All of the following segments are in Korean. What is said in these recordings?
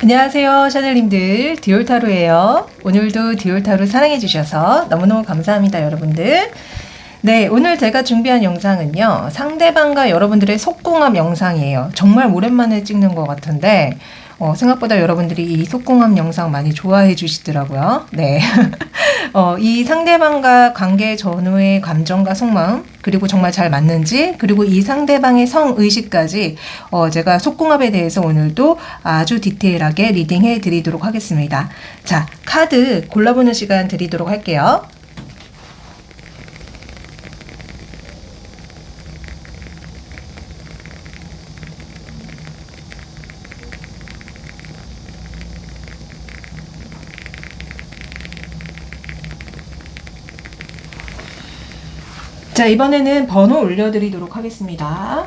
안녕하세요, 샤넬님들. 디올타로예요. 오늘도 디올타로 사랑해주셔서 너무너무 감사합니다, 여러분들. 네, 오늘 제가 준비한 영상은요, 상대방과 여러분들의 속궁합 영상이에요. 정말 오랜만에 찍는 것 같은데, 생각보다 여러분들이 이 속궁합 영상 많이 좋아해 주시더라고요. 네. 이 상대방과 관계 전후의 감정과 속마음, 그리고 정말 잘 맞는지, 그리고 이 상대방의 성의식까지, 제가 속궁합에 대해서 오늘도 아주 디테일하게 리딩해 드리도록 하겠습니다. 자, 카드 골라보는 시간 드리도록 할게요. 자, 이번에는 번호 올려드리도록 하겠습니다.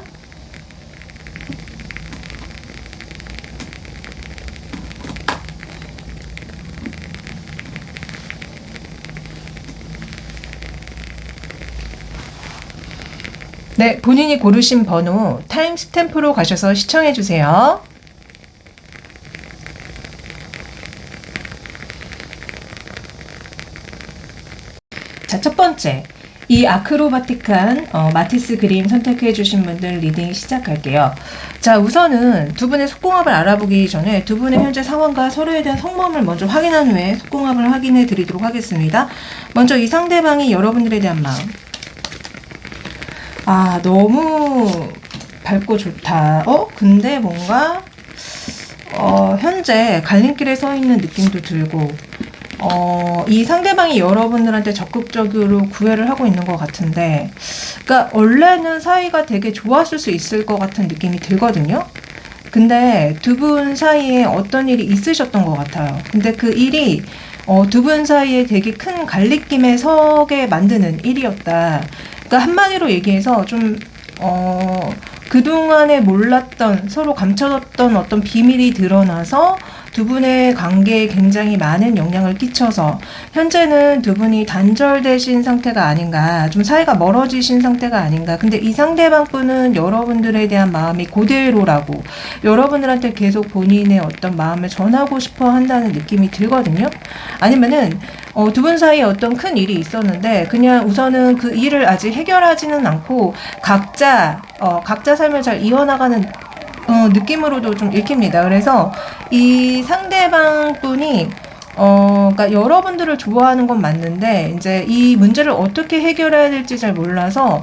네, 본인이 고르신 번호 타임 스탬프로 가셔서 시청해주세요. 자, 첫 번째. 이 아크로바틱한 마티스 그림 선택해 주신 분들 리딩 시작할게요. 자, 우선은 두 분의 속궁합을 알아보기 전에 두 분의 현재 상황과 서로에 대한 속마음을 먼저 확인한 후에 속궁합을 확인해 드리도록 하겠습니다. 먼저 이 상대방이 여러분들에 대한 마음. 아, 너무 밝고 좋다. 근데 뭔가 현재 갈림길에 서 있는 느낌도 들고 이 상대방이 여러분들한테 적극적으로 구애를 하고 있는 것 같은데, 그러니까 원래는 사이가 되게 좋았을 수 있을 것 같은 느낌이 들거든요. 근데 두 분 사이에 어떤 일이 있으셨던 것 같아요. 근데 그 일이 두 분 사이에 되게 큰 갈림길에 서게 만드는 일이었다. 그러니까 한마디로 얘기해서 좀 그동안에 몰랐던, 서로 감춰뒀던 어떤 비밀이 드러나서 두 분의 관계에 굉장히 많은 영향을 끼쳐서 현재는 두 분이 단절되신 상태가 아닌가, 좀 사이가 멀어지신 상태가 아닌가. 근데 이 상대방 분은 여러분들에 대한 마음이 그대로라고, 여러분들한테 계속 본인의 어떤 마음을 전하고 싶어 한다는 느낌이 들거든요. 아니면은 두 분 사이에 어떤 큰 일이 있었는데 그냥 우선은 그 일을 아직 해결하지는 않고 각자 삶을 잘 이어나가는 느낌으로도 좀 읽힙니다. 그래서 이 상대방 분이 그러니까 여러분들을 좋아하는 건 맞는데 이제 이 문제를 어떻게 해결해야 될지 잘 몰라서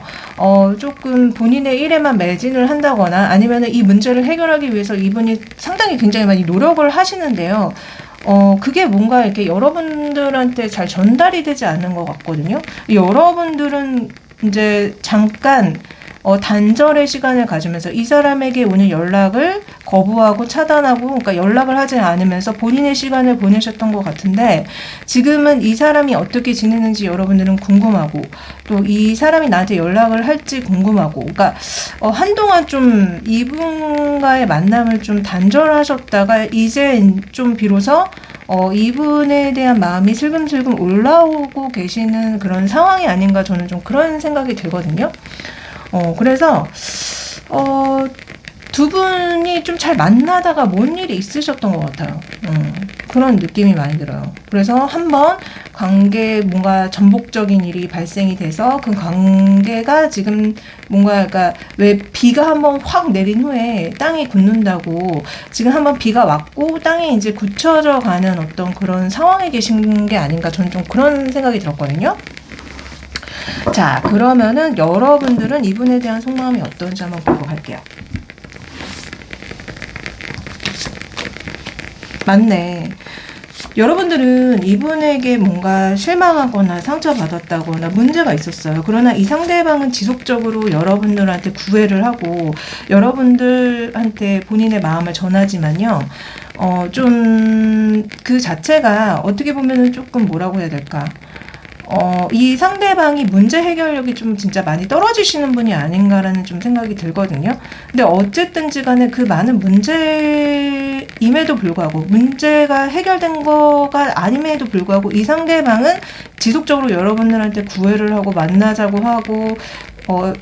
조금 본인의 일에만 매진을 한다거나 아니면은 이 문제를 해결하기 위해서 이분이 상당히 굉장히 많이 노력을 하시는데요. 그게 뭔가 이렇게 여러분들한테 잘 전달이 되지 않는 것 같거든요. 여러분들은 이제 잠깐 단절의 시간을 가지면서 이 사람에게 오는 연락을 거부하고 차단하고, 그러니까 연락을 하지 않으면서 본인의 시간을 보내셨던 것 같은데, 지금은 이 사람이 어떻게 지내는지 여러분들은 궁금하고, 또 이 사람이 나한테 연락을 할지 궁금하고, 그러니까 한동안 좀 이분과의 만남을 좀 단절하셨다가 이제 좀 비로소 이분에 대한 마음이 슬금슬금 올라오고 계시는 그런 상황이 아닌가, 저는 좀 그런 생각이 들거든요. 그래서 두 분이 좀 잘 만나다가 뭔 일이 있으셨던 것 같아요. 그런 느낌이 많이 들어요. 그래서 한번 관계에 뭔가 전복적인 일이 발생이 돼서 그 관계가 지금 뭔가, 그러니까 왜 비가 한번 확 내린 후에 땅이 굳는다고, 지금 한번 비가 왔고 땅이 이제 굳혀져 가는 어떤 그런 상황에 계신 게 아닌가, 저는 좀 그런 생각이 들었거든요. 자, 그러면은 여러분들은 이분에 대한 속마음이 어떤지 한번 보고 갈게요. 맞네. 여러분들은 이분에게 뭔가 실망하거나 상처받았다거나 문제가 있었어요. 그러나 이 상대방은 지속적으로 여러분들한테 구애를 하고 여러분들한테 본인의 마음을 전하지만요. 좀 그 자체가 어떻게 보면은 조금 뭐라고 해야 될까? 이 상대방이 문제 해결력이 좀 진짜 많이 떨어지시는 분이 아닌가라는 좀 생각이 들거든요. 근데 어쨌든지 간에 그 많은 문제임에도 불구하고, 문제가 해결된 거가 아님에도 불구하고 이 상대방은 지속적으로 여러분들한테 구애를 하고 만나자고 하고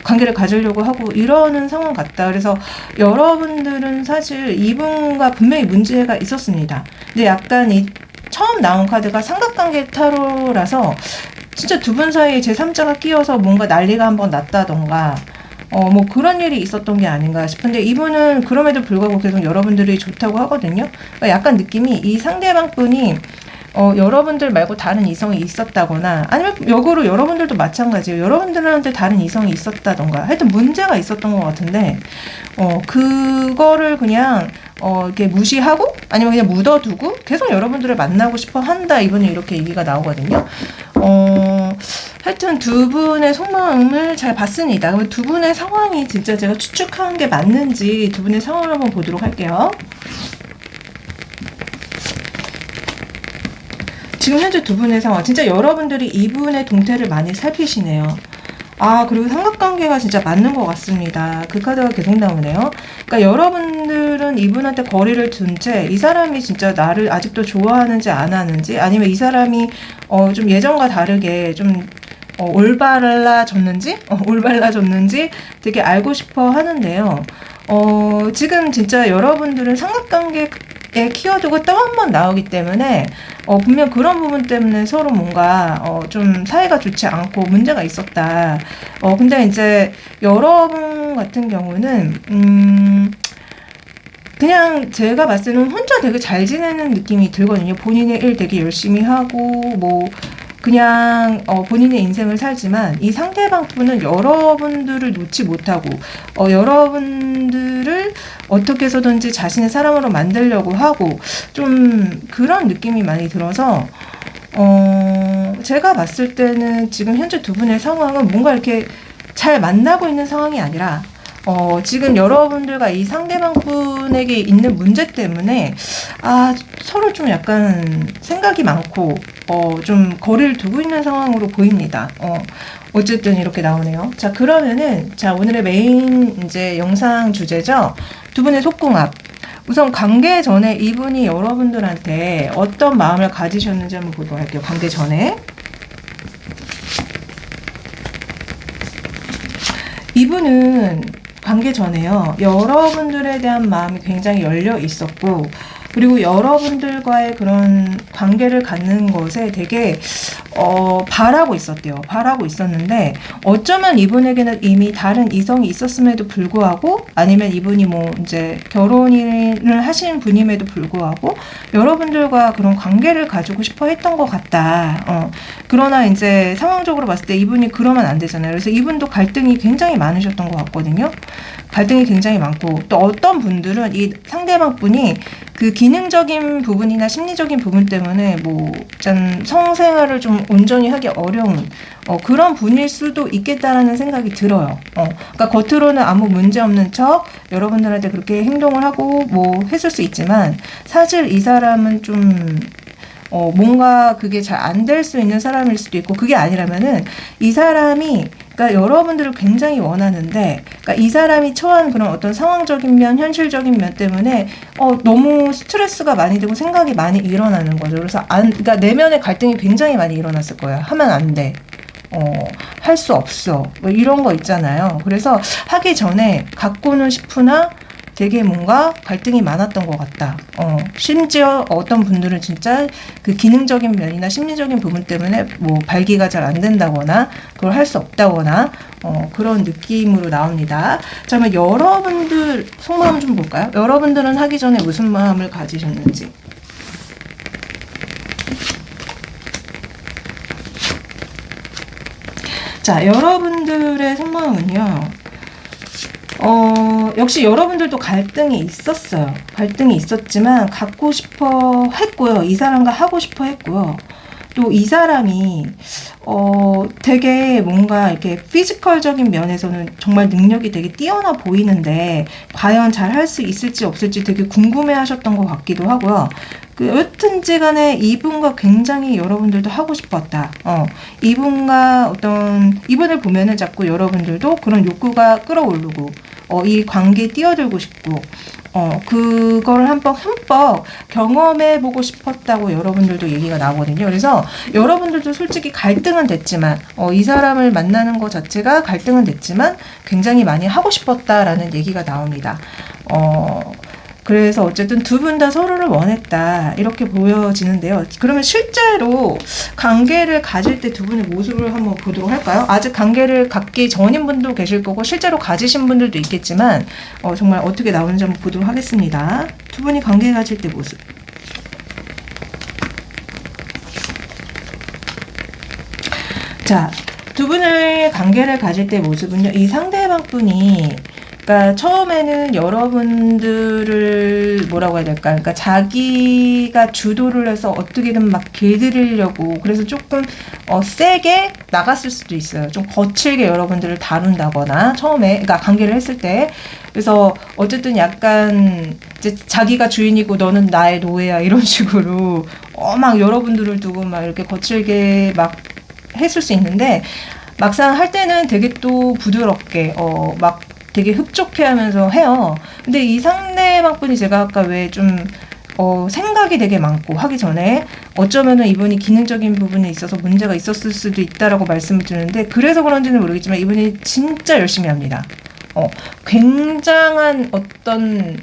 관계를 가지려고 하고 이러는 상황 같다. 그래서 여러분들은 사실 이분과 분명히 문제가 있었습니다. 근데 약간 이 처음 나온 카드가 삼각관계 타로라서 진짜 두 분 사이에 제3자가 끼어서 뭔가 난리가 한번 났다던가 뭐 그런 일이 있었던 게 아닌가 싶은데 이분은 그럼에도 불구하고 계속 여러분들이 좋다고 하거든요. 그러니까 약간 느낌이 이 상대방 분이 여러분들 말고 다른 이성이 있었다거나 아니면 역으로 여러분들도 마찬가지예요. 여러분들한테 다른 이성이 있었다던가 하여튼 문제가 있었던 것 같은데 그거를 그냥 이렇게 무시하고 아니면 그냥 묻어두고 계속 여러분들을 만나고 싶어 한다. 이분은 이렇게 얘기가 나오거든요. 하여튼 두 분의 속마음을 잘 봤습니다. 그러면 두 분의 상황이 진짜 제가 추측한 게 맞는지 두 분의 상황을 한번 보도록 할게요. 지금 현재 두 분의 상황, 진짜 여러분들이 이분의 동태를 많이 살피시네요. 그리고 삼각관계가 진짜 맞는 것 같습니다. 그 카드가 계속 나오네요. 그러니까 여러분들은 이분한테 거리를 둔 채 이 사람이 진짜 나를 아직도 좋아하는지 안 하는지 아니면 이 사람이 좀 예전과 다르게 좀 올바라졌는지 되게 알고 싶어 하는데요. 지금 진짜 여러분들은 삼각관계에 키워드가 또 한 번 나오기 때문에 분명 그런 부분 때문에 서로 뭔가 좀 사이가 좋지 않고 문제가 있었다. 근데 이제 여러분 같은 경우는 그냥 제가 봤을 때는 혼자 되게 잘 지내는 느낌이 들거든요. 본인의 일 되게 열심히 하고 뭐 그냥 본인의 인생을 살지만 이 상대방 분은 여러분들을 놓지 못하고 여러분들을 어떻게 해서든지 자신의 사람으로 만들려고 하고 좀 그런 느낌이 많이 들어서 제가 봤을 때는 지금 현재 두 분의 상황은 뭔가 이렇게 잘 만나고 있는 상황이 아니라 지금 여러분들과 이 상대방 분에게 있는 문제 때문에 서로 좀 약간 생각이 많고 좀 거리를 두고 있는 상황으로 보입니다. 어쨌든 이렇게 나오네요. 자, 그러면은 오늘의 메인 이제 영상 주제죠. 두 분의 속궁합. 우선 관계 전에 이분이 여러분들한테 어떤 마음을 가지셨는지 한번 보도록 할게요. 관계 전에. 이분은 관계 전에요. 여러분들에 대한 마음이 굉장히 열려 있었고 그리고 여러분들과의 그런 관계를 갖는 것에 되게 바라고 있었대요. 바라고 있었는데 어쩌면 이분에게는 이미 다른 이성이 있었음에도 불구하고 아니면 이분이 뭐 이제 결혼을 하신 분임에도 불구하고 여러분들과 그런 관계를 가지고 싶어 했던 것 같다. 그러나 이제 상황적으로 봤을 때 이분이 그러면 안 되잖아요. 그래서 이분도 갈등이 굉장히 많으셨던 것 같거든요. 갈등이 굉장히 많고 또 어떤 분들은 이 상대방 분이 그 기능적인 부분이나 심리적인 부분 때문에 뭐 성생활을 좀 온전히 하기 어려운 그런 분일 수도 있겠다라는 생각이 들어요. 그러니까 겉으로는 아무 문제 없는 척 여러분들한테 그렇게 행동을 하고 뭐 했을 수 있지만 사실 이 사람은 좀 뭔가 그게 잘 안 될 수 있는 사람일 수도 있고 그게 아니라면은 이 사람이 그러니까 여러분들을 굉장히 원하는데 그러니까 이 사람이 처한 그런 어떤 상황적인 면, 현실적인 면 때문에 너무 스트레스가 많이 되고 생각이 많이 일어나는 거죠. 그래서 그러니까 내면의 갈등이 굉장히 많이 일어났을 거예요. 하면 안 돼. 할 수 없어. 뭐 이런 거 있잖아요. 그래서 하기 전에 갖고는 싶으나 되게 뭔가 갈등이 많았던 것 같다. 심지어 어떤 분들은 진짜 그 기능적인 면이나 심리적인 부분 때문에 뭐 발기가 잘 안 된다거나 그걸 할 수 없다거나 그런 느낌으로 나옵니다. 자, 그러면 여러분들 속마음 좀 볼까요? 여러분들은 하기 전에 무슨 마음을 가지셨는지. 자, 여러분들의 속마음은요. 역시 여러분들도 갈등이 있었어요. 갈등이 있었지만 갖고 싶어 했고요. 이 사람과 하고 싶어 했고요. 또 이 사람이 되게 뭔가 이렇게 피지컬적인 면에서는 정말 능력이 되게 뛰어나 보이는데 과연 잘 할 수 있을지 없을지 되게 궁금해 하셨던 것 같기도 하고요. 여튼지 간에 이분과 굉장히 여러분들도 하고 싶었다. 이분과 이분을 보면은 자꾸 여러분들도 그런 욕구가 끌어오르고 이 관계에 뛰어들고 싶고 그걸 한번 흠뻑 경험해보고 싶었다고 여러분들도 얘기가 나오거든요. 그래서 여러분들도 솔직히 갈등은 됐지만 이 사람을 만나는 것 자체가 갈등은 됐지만 굉장히 많이 하고 싶었다라는 얘기가 나옵니다. 그래서 어쨌든 두 분 다 서로를 원했다 이렇게 보여지는데요. 그러면 실제로 관계를 가질 때 두 분의 모습을 한번 보도록 할까요? 아직 관계를 갖기 전인 분도 계실 거고 실제로 가지신 분들도 있겠지만 정말 어떻게 나오는지 한번 보도록 하겠습니다. 두 분이 관계 가질 때 모습. 자, 두 분의 관계를 가질 때 모습은요. 이 상대방 분이 그러니까 처음에는 여러분들을 뭐라고 해야 될까? 그러니까 자기가 주도를 해서 어떻게든 막 길들이려고 그래서 조금 세게 나갔을 수도 있어요. 좀 거칠게 여러분들을 다룬다거나 처음에 그러니까 관계를 했을 때 그래서 어쨌든 약간 이제 자기가 주인이고 너는 나의 노예야 이런 식으로 막 여러분들을 두고 막 이렇게 거칠게 막 했을 수 있는데 막상 할 때는 되게 또 부드럽게 막 되게 흡족해 하면서 해요. 근데 이 상대방 분이 제가 아까 왜 좀 생각이 되게 많고 하기 전에 어쩌면은 이분이 기능적인 부분에 있어서 문제가 있었을 수도 있다라고 말씀을 드리는데 그래서 그런지는 모르겠지만 이분이 진짜 열심히 합니다. 굉장한 어떤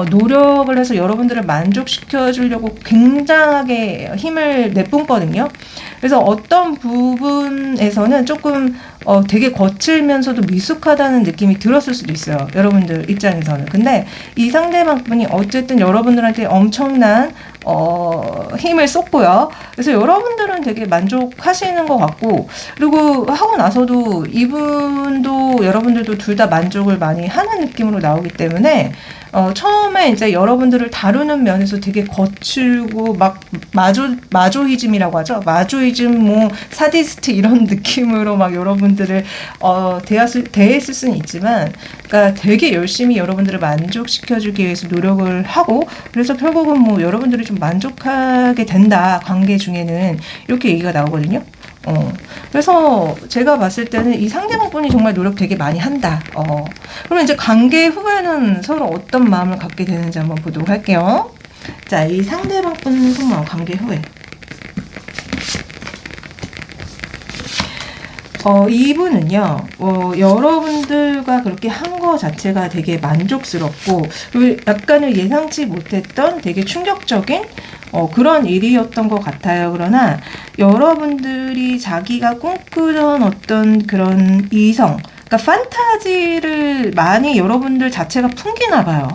노력을 해서 여러분들을 만족시켜 주려고 굉장하게 힘을 내뿜거든요. 그래서 어떤 부분에서는 조금 되게 거칠면서도 미숙하다는 느낌이 들었을 수도 있어요. 여러분들 입장에서는. 근데 이 상대방 분이 어쨌든 여러분들한테 엄청난 힘을 쏟고요. 그래서 여러분들은 되게 만족하시는 것 같고 그리고 하고 나서도 이분도 여러분들도 둘 다 만족을 많이 하는 느낌으로 나오기 때문에 처음에 이제 여러분들을 다루는 면에서 되게 거칠고 막 마조이즘이라고 하죠. 마조이즘 뭐 사디스트 이런 느낌으로 막 여러분들을 대했을 수는 있지만 그러니까 되게 열심히 여러분들을 만족시켜주기 위해서 노력을 하고 그래서 결국은 뭐 여러분들이 좀 만족하게 된다. 관계 중에는 이렇게 얘기가 나오거든요. 그래서 제가 봤을 때는 이 상대방 분이 정말 노력 되게 많이 한다. 그럼 이제 관계 후에는 서로 어떤 마음을 갖게 되는지 한번 보도록 할게요. 자, 이 상대방 분 속마음 관계 후에. 이분은요, 여러분들과 그렇게 한 거 자체가 되게 만족스럽고, 그리고 약간은 예상치 못했던 되게 충격적인 그런 일이었던 것 같아요. 그러나 여러분들이 자기가 꿈꾸던 어떤 그런 이성, 그러니까 판타지를 많이 여러분들 자체가 풍기나 봐요.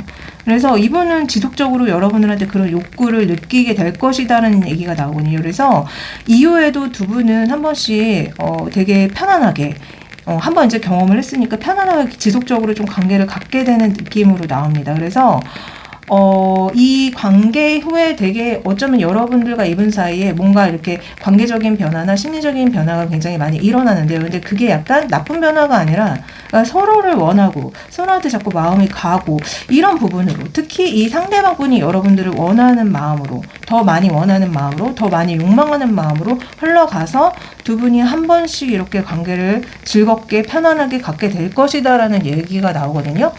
그래서 이분은 지속적으로 여러분들한테 그런 욕구를 느끼게 될 것이다라는 얘기가 나오거든요. 그래서 이후에도 두 분은 한 번씩 되게 편안하게 한번 이제 경험을 했으니까 편안하게 지속적으로 좀 관계를 갖게 되는 느낌으로 나옵니다. 그래서 이 관계 후에 되게 어쩌면 여러분들과 이분 사이에 뭔가 이렇게 관계적인 변화나 심리적인 변화가 굉장히 많이 일어나는데요. 근데 그게 약간 나쁜 변화가 아니라 서로를 원하고 서로한테 자꾸 마음이 가고 이런 부분으로 특히 이 상대방 분이 여러분들을 원하는 마음으로 더 많이 원하는 마음으로 더 많이 욕망하는 마음으로 흘러가서 두 분이 한 번씩 이렇게 관계를 즐겁게 편안하게 갖게 될 것이다라는 얘기가 나오거든요.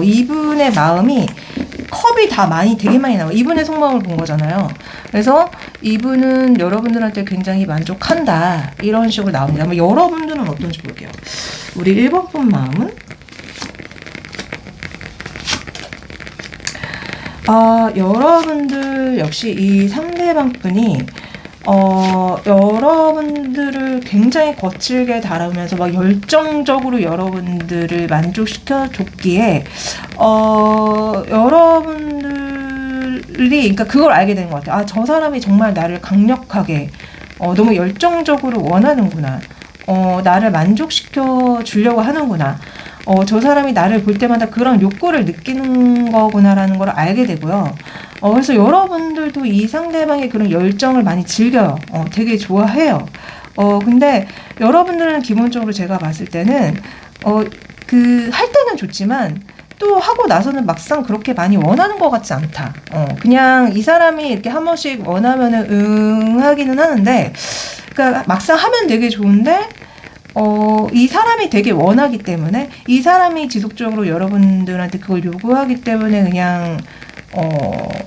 이분의 마음이 컵이 다 되게 많이 나와요. 이분의 속마음을 본 거잖아요. 그래서 이분은 여러분들한테 굉장히 만족한다. 이런 식으로 나옵니다. 한번 여러분들은 어떤지 볼게요. 우리 1번 분 마음은? 여러분들 역시 이 상대방 분이 여러분들을 굉장히 거칠게 다루면서 막 열정적으로 여러분들을 만족시켜 줬기에 여러분들이 그러니까 그걸 알게 되는 것 같아요. 저 사람이 정말 나를 강력하게 너무 열정적으로 원하는구나. 나를 만족시켜 주려고 하는구나. 저 사람이 나를 볼 때마다 그런 욕구를 느끼는 거구나라는 걸 알게 되고요. 그래서 여러분들도 이 상대방의 그런 열정을 많이 즐겨요. 되게 좋아해요. 근데 여러분들은 기본적으로 제가 봤을 때는, 할 때는 좋지만, 또 하고 나서는 막상 그렇게 많이 원하는 것 같지 않다. 그냥 이 사람이 이렇게 한 번씩 원하면은 하기는 하는데, 그러니까 막상 하면 되게 좋은데, 이 사람이 되게 원하기 때문에, 이 사람이 지속적으로 여러분들한테 그걸 요구하기 때문에 그냥,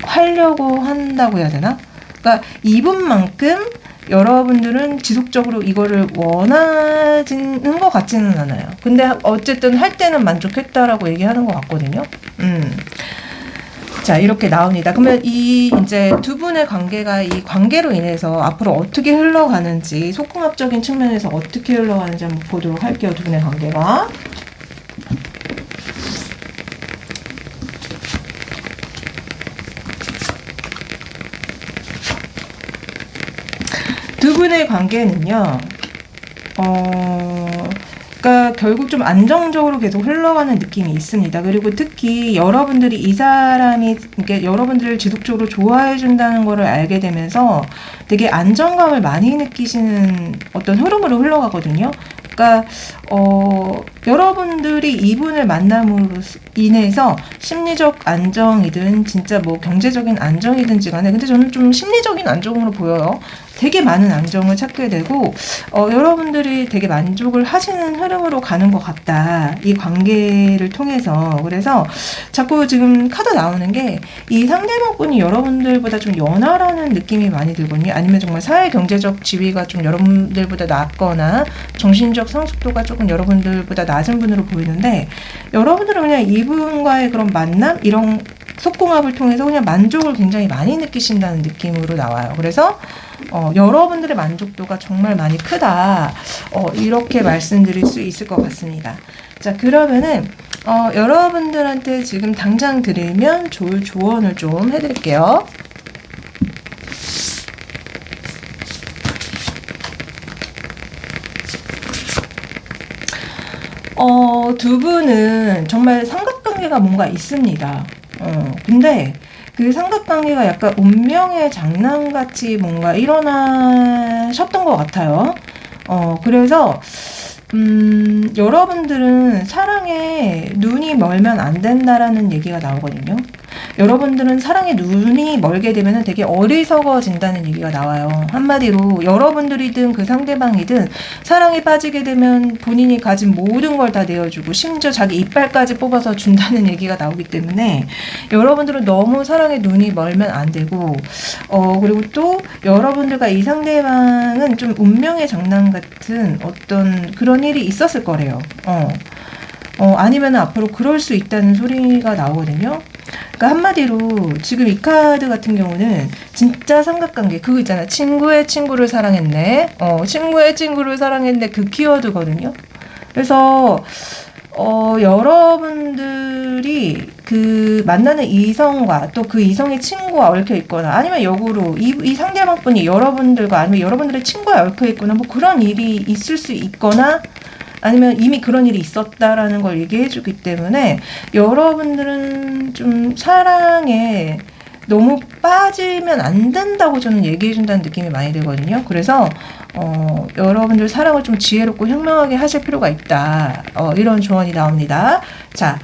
하려고 한다고 해야 되나? 그러니까 이분만큼 여러분들은 지속적으로 이거를 원하지는 것 같지는 않아요. 근데 어쨌든 할 때는 만족했다라고 얘기하는 것 같거든요. 자, 이렇게 나옵니다. 그러면 이제 두 분의 관계가 이 관계로 인해서 앞으로 어떻게 흘러가는지, 속궁합적인 측면에서 어떻게 흘러가는지 한번 보도록 할게요. 두 분의 관계가. 두 분의 관계는요, 그러니까 결국 좀 안정적으로 계속 흘러가는 느낌이 있습니다. 그리고 특히 여러분들이 이 사람이, 그러니까 여러분들을 지속적으로 좋아해 준다는 거를 알게 되면서 되게 안정감을 많이 느끼시는 어떤 흐름으로 흘러가거든요. 그러니까 여러분들이 이분을 만남으로 인해서 심리적 안정이든 진짜 뭐 경제적인 안정이든지 간에, 근데 저는 좀 심리적인 안정으로 보여요. 되게 많은 안정을 찾게 되고 여러분들이 되게 만족을 하시는 흐름으로 가는 것 같다. 이 관계를 통해서. 그래서 자꾸 지금 카드 나오는 게 이 상대방분이 여러분들보다 좀 연하라는 느낌이 많이 들거든요. 아니면 정말 사회 경제적 지위가 좀 여러분들보다 낮거나 정신적 성숙도가 조금 여러분들보다 낮은 분으로 보이는데, 여러분들은 그냥 이분과의 그런 만남, 이런 속궁합을 통해서 그냥 만족을 굉장히 많이 느끼신다는 느낌으로 나와요. 그래서 여러분들의 만족도가 정말 많이 크다. 이렇게 말씀드릴 수 있을 것 같습니다. 자, 그러면은 여러분들한테 지금 당장 드리면 좋을 조언을 좀 해드릴게요. 두 분은 정말 삼각관계가 뭔가 있습니다. 근데 그 삼각관계가 약간 운명의 장난같이 뭔가 일어나셨던 것 같아요. 그래서 여러분들은 사랑에 눈이 멀면 안 된다라는 얘기가 나오거든요. 여러분들은 사랑에 눈이 멀게 되면 되게 어리석어진다는 얘기가 나와요. 한마디로 여러분들이든 그 상대방이든 사랑에 빠지게 되면 본인이 가진 모든 걸 다 내어주고 심지어 자기 이빨까지 뽑아서 준다는 얘기가 나오기 때문에 여러분들은 너무 사랑에 눈이 멀면 안 되고, 그리고 또 여러분들과 이 상대방은 좀 운명의 장난 같은 어떤 그런 일이 있었을 거래요. 아니면 앞으로 그럴 수 있다는 소리가 나오거든요. 그러니까 한마디로 지금 이 카드 같은 경우는 진짜 삼각관계, 그거 있잖아. 친구의 친구를 사랑했네. 친구의 친구를 사랑했네. 그 키워드거든요. 그래서 여러분들이 그 만나는 이성과 또 그 이성의 친구와 얽혀 있거나, 아니면 역으로 이 상대방분이 여러분들과 아니면 여러분들의 친구와 얽혀 있거나, 뭐 그런 일이 있을 수 있거나, 아니면 이미 그런 일이 있었다라는 걸 얘기해 주기 때문에 여러분들은 좀 사랑에 너무 빠지면 안 된다고 저는 얘기해 준다는 느낌이 많이 들거든요. 그래서 여러분들 사랑을 좀 지혜롭고 현명하게 하실 필요가 있다. 이런 조언이 나옵니다. 자,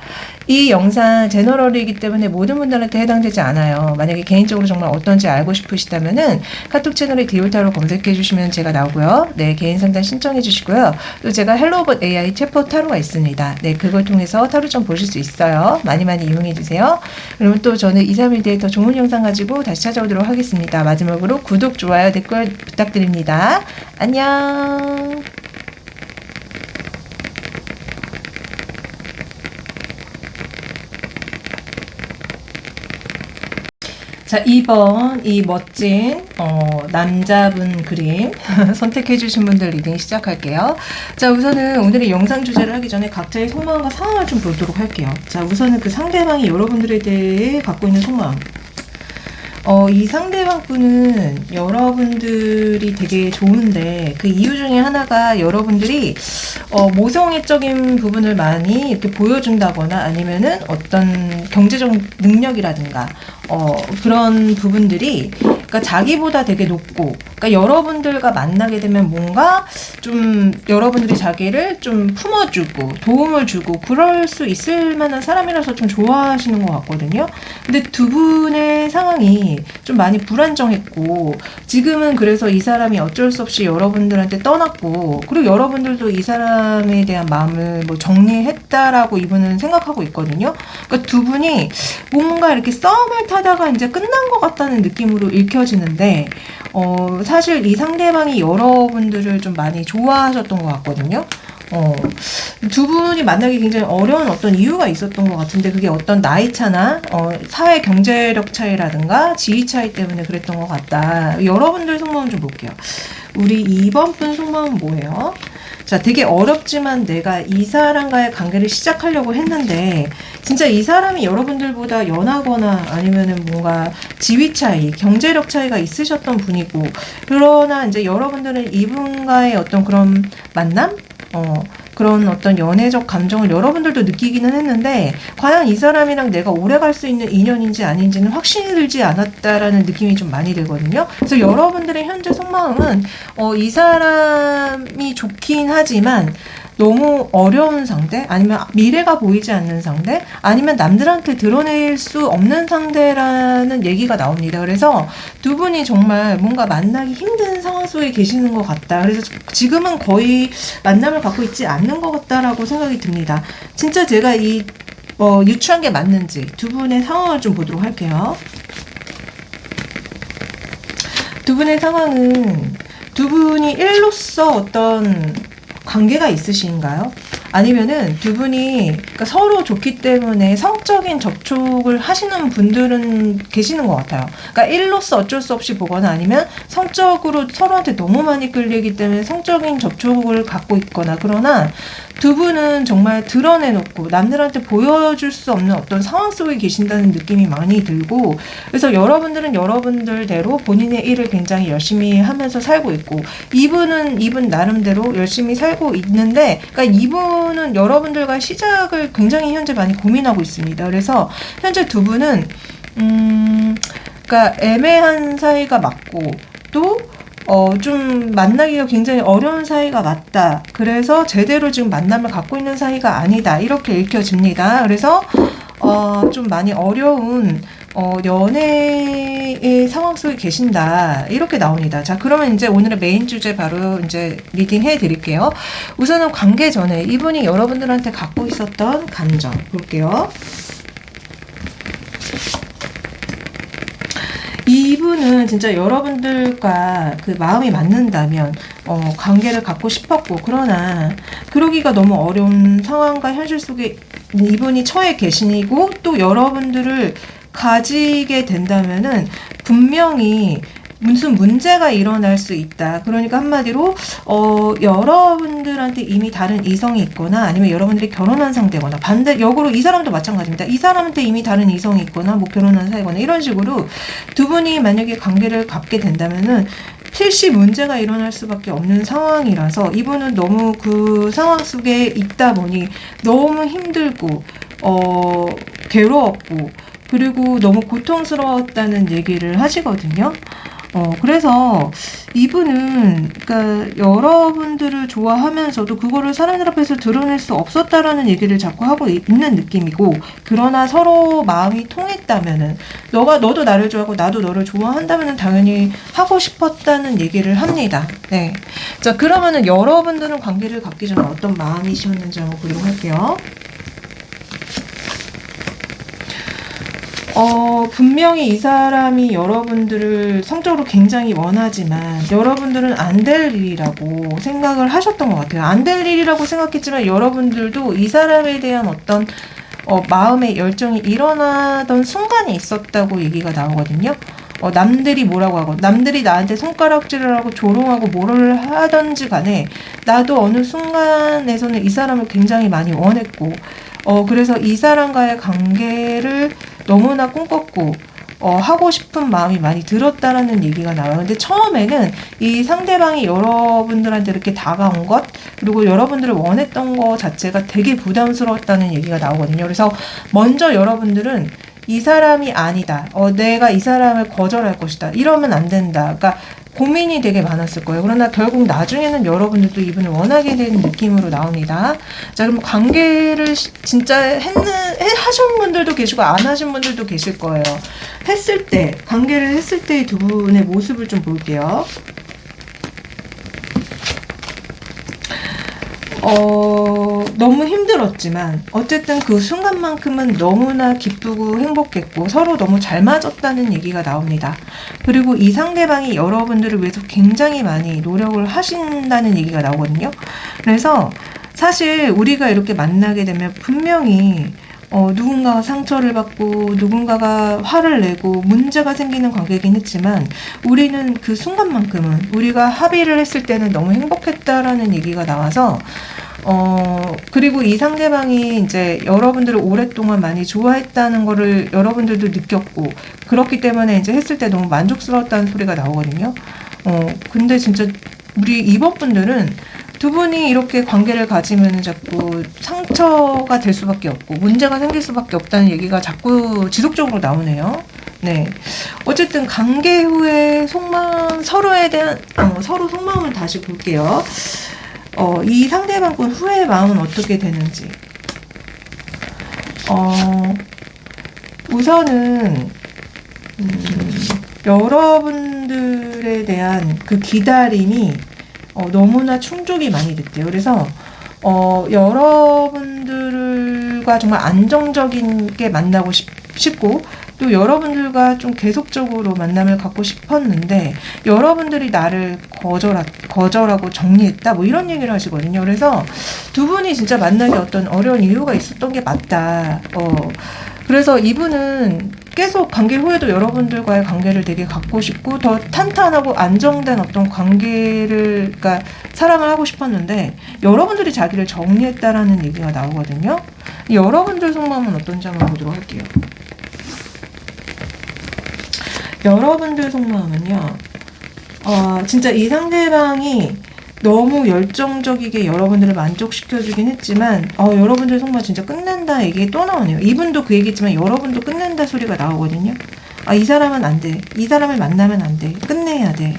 이 영상 제너럴이기 때문에 모든 분들한테 해당되지 않아요. 만약에 개인적으로 정말 어떤지 알고 싶으시다면은 카톡 채널에 디올타로 검색해 주시면 제가 나오고요. 네, 개인 상담 신청해 주시고요. 또 제가 헬로우봇 AI 챗봇 타로가 있습니다. 네, 그걸 통해서 타로 좀 보실 수 있어요. 많이 많이 이용해 주세요. 그러면 또 저는 2, 3일 뒤에 더 좋은 영상 가지고 다시 찾아오도록 하겠습니다. 마지막으로 구독, 좋아요, 댓글 부탁드립니다. 안녕. 자, 2번 이 멋진 남자분 그림 선택해 주신 분들 리딩 시작할게요. 자, 우선은 오늘의 영상 주제를 하기 전에 각자의 속마음과 상황을 좀 보도록 할게요. 자, 우선은 그 상대방이 여러분들에 대해 갖고 있는 속마음. 이 상대방 분은 여러분들이 되게 좋은데 그 이유 중에 하나가 여러분들이 모성애적인 부분을 많이 이렇게 보여준다거나, 아니면은 어떤 경제적 능력이라든가 그런 부분들이 그러니까 자기보다 되게 높고 그러니까 여러분들과 만나게 되면 뭔가 좀 여러분들이 자기를 좀 품어주고 도움을 주고 그럴 수 있을 만한 사람이라서 좀 좋아하시는 것 같거든요. 근데 두 분의 상황이 좀 많이 불안정했고 지금은 그래서 이 사람이 어쩔 수 없이 여러분들한테 떠났고 그리고 여러분들도 이 사람에 대한 마음을 뭐 정리했다라고 이분은 생각하고 있거든요. 그러니까 두 분이 뭔가 이렇게 싸움을 타다가 이제 끝난 것 같다는 느낌으로 읽혀지는데 사실 이 상대방이 여러분들을 좀 많이 좋아하셨던 것 같거든요. 두 분이 만나기 굉장히 어려운 어떤 이유가 있었던 것 같은데 그게 어떤 나이 차나 사회 경제력 차이라든가 지위 차이 때문에 그랬던 것 같다. 여러분들 속마음 좀 볼게요. 우리 2번 분 속마음 뭐예요? 자, 되게 어렵지만 내가 이 사람과의 관계를 시작하려고 했는데 진짜 이 사람이 여러분들보다 연하거나 아니면은 뭔가 지위 차이, 경제력 차이가 있으셨던 분이고 그러나 이제 여러분들은 이분과의 어떤 그런 만남? 그런 어떤 연애적 감정을 여러분들도 느끼기는 했는데 과연 이 사람이랑 내가 오래 갈 수 있는 인연인지 아닌지는 확신이 들지 않았다라는 느낌이 좀 많이 들거든요. 그래서 여러분들의 현재 속마음은 이 사람이 좋긴 하지만 너무 어려운 상대, 아니면 미래가 보이지 않는 상대, 아니면 남들한테 드러낼 수 없는 상대라는 얘기가 나옵니다. 그래서 두 분이 정말 뭔가 만나기 힘든 상황 속에 계시는 것 같다. 그래서 지금은 거의 만남을 갖고 있지 않는 것 같다라고 생각이 듭니다. 진짜 제가 유추한 게 맞는지 두 분의 상황을 좀 보도록 할게요. 두 분의 상황은 두 분이 일로서 어떤 관계가 있으신가요? 아니면은 두 분이 그러니까 서로 좋기 때문에 성적인 접촉을 하시는 분들은 계시는 것 같아요. 그러니까 일로서 어쩔 수 없이 보거나 아니면 성적으로 서로한테 너무 많이 끌리기 때문에 성적인 접촉을 갖고 있거나 그러나 두 분은 정말 드러내놓고 남들한테 보여줄 수 없는 어떤 상황 속에 계신다는 느낌이 많이 들고 그래서 여러분들은 여러분들대로 본인의 일을 굉장히 열심히 하면서 살고 있고 이분 나름대로 열심히 살고 있는데 그러니까 이분은 여러분들과 시작을 굉장히 현재 많이 고민하고 있습니다. 그래서 현재 두 분은 그러니까 애매한 사이가 맞고 또 좀 만나기가 굉장히 어려운 사이가 맞다. 그래서 제대로 지금 만남을 갖고 있는 사이가 아니다. 이렇게 읽혀집니다. 그래서 좀 많이 어려운 연애의 상황 속에 계신다. 이렇게 나옵니다. 자, 그러면 이제 오늘의 메인 주제 바로 이제 리딩 해 드릴게요. 우선은 관계 전에 이분이 여러분들한테 갖고 있었던 감정 볼게요. 이분은 진짜 여러분들과 그 마음이 맞는다면 관계를 갖고 싶었고 그러나 그러기가 너무 어려운 상황과 현실 속에 이분이 처해 계시고 또 여러분들을 가지게 된다면은 분명히 무슨 문제가 일어날 수 있다. 그러니까 한마디로 여러분들한테 이미 다른 이성이 있거나 아니면 여러분들이 결혼한 상대거나 반대 역으로 이 사람도 마찬가지입니다. 이 사람한테 이미 다른 이성이 있거나 뭐 결혼한 사이거나 이런 식으로 두 분이 만약에 관계를 갖게 된다면은 필시 문제가 일어날 수밖에 없는 상황이라서 이분은 너무 그 상황 속에 있다 보니 너무 힘들고 괴로웠고 그리고 너무 고통스러웠다는 얘기를 하시거든요. 그래서 이분은 그러니까 여러분들을 좋아하면서도 그거를 사람들 앞에서 드러낼 수 없었다라는 얘기를 자꾸 하고 있는 느낌이고 그러나 서로 마음이 통했다면은 너도 나를 좋아하고 나도 너를 좋아한다면은 당연히 하고 싶었다는 얘기를 합니다. 네. 자, 그러면은 여러분들은 관계를 갖기 전에 어떤 마음이셨는지 한번 보도록 할게요. 분명히 이 사람이 여러분들을 성적으로 굉장히 원하지만 여러분들은 안 될 일이라고 생각을 하셨던 것 같아요. 안 될 일이라고 생각했지만 여러분들도 이 사람에 대한 어떤 마음의 열정이 일어나던 순간이 있었다고 얘기가 나오거든요. 남들이 뭐라고 하고 남들이 나한테 손가락질을 하고 조롱하고 뭐를 하던지 간에 나도 어느 순간에서는 이 사람을 굉장히 많이 원했고 그래서 이 사람과의 관계를 너무나 꿈꿨고 하고 싶은 마음이 많이 들었다라는 얘기가 나와요. 근데 처음에는 이 상대방이 여러분들한테 이렇게 다가온 것 그리고 여러분들을 원했던 것 자체가 되게 부담스러웠다는 얘기가 나오거든요. 그래서 먼저 여러분들은 이 사람이 아니다. 내가 이 사람을 거절할 것이다. 이러면 안 된다. 그러니까 고민이 되게 많았을 거예요. 그러나 결국 나중에는 여러분들도 이분을 원하게 되는 느낌으로 나옵니다. 자, 그럼 관계를 진짜 하신 분들도 계시고 안 하신 분들도 계실 거예요. 관계를 했을 때의 두 분의 모습을 좀 볼게요. 너무 힘들었지만 어쨌든 그 순간만큼은 너무나 기쁘고 행복했고 서로 너무 잘 맞았다는 얘기가 나옵니다. 그리고 이 상대방이 여러분들을 위해서 굉장히 많이 노력을 하신다는 얘기가 나오거든요. 그래서 사실 우리가 이렇게 만나게 되면 분명히 누군가가 상처를 받고 누군가가 화를 내고 문제가 생기는 관계이긴 했지만 우리는 그 순간만큼은 우리가 합의를 했을 때는 너무 행복했다라는 얘기가 나와서 그리고 이 상대방이 이제 여러분들을 오랫동안 많이 좋아했다는 거를 여러분들도 느꼈고 그렇기 때문에 이제 했을 때 너무 만족스러웠다는 소리가 나오거든요. 근데 진짜 우리 이번 분들은 두 분이 이렇게 관계를 가지면 자꾸 상처가 될 수밖에 없고 문제가 생길 수밖에 없다는 얘기가 자꾸 지속적으로 나오네요. 네. 어쨌든 관계 후에 속마음, 서로에 대한, 서로 속마음을 다시 볼게요. 이 상대방분 후의 마음은 어떻게 되는지. 우선은, 여러분들에 대한 그 기다림이 너무나 충족이 많이 됐대요. 그래서 여러분들과 정말 안정적인 게 만나고 싶고 또 여러분들과 좀 계속적으로 만남을 갖고 싶었는데 여러분들이 나를 거절하고 정리했다 뭐 이런 얘기를 하시거든요. 그래서 두 분이 진짜 만나기 어떤 어려운 이유가 있었던 게 맞다. 그래서 이분은 계속 관계 후에도 여러분들과의 관계를 되게 갖고 싶고 더 탄탄하고 안정된 어떤 관계를 그러니까 사랑을 하고 싶었는데 여러분들이 자기를 정리했다라는 얘기가 나오거든요. 여러분들 속마음은 어떤지 한번 보도록 할게요. 여러분들 속마음은요. 진짜 이 상대방이 너무 열정적이게 여러분들을 만족시켜주긴 했지만 여러분들 속마음 진짜 끝낸다 얘기 또 나오네요. 이분도 그 얘기했지만 여러분도 끝낸다 소리가 나오거든요. 이 사람은 안 돼. 이 사람을 만나면 안 돼. 끝내야 돼.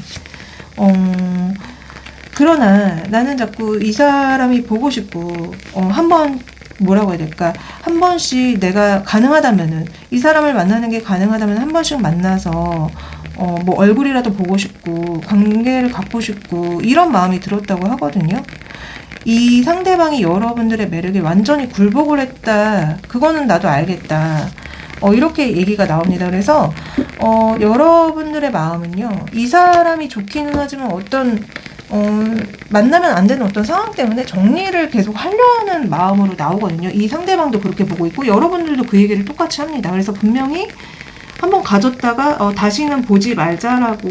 그러나 나는 자꾸 이 사람이 보고 싶고 한번 뭐라고 해야 될까? 한 번씩 내가 가능하다면은 이 사람을 만나는 게 가능하다면 한 번씩 만나서 뭐 얼굴이라도 보고 싶고 관계를 갖고 싶고 이런 마음이 들었다고 하거든요. 이 상대방이 여러분들의 매력에 완전히 굴복을 했다. 그거는 나도 알겠다. 이렇게 얘기가 나옵니다. 그래서 여러분들의 마음은요. 이 사람이 좋기는 하지만 어떤 만나면 안 되는 어떤 상황 때문에 정리를 계속 하려는 마음으로 나오거든요. 이 상대방도 그렇게 보고 있고 여러분들도 그 얘기를 똑같이 합니다. 그래서 분명히 한번 가졌다가 다시는 보지 말자라고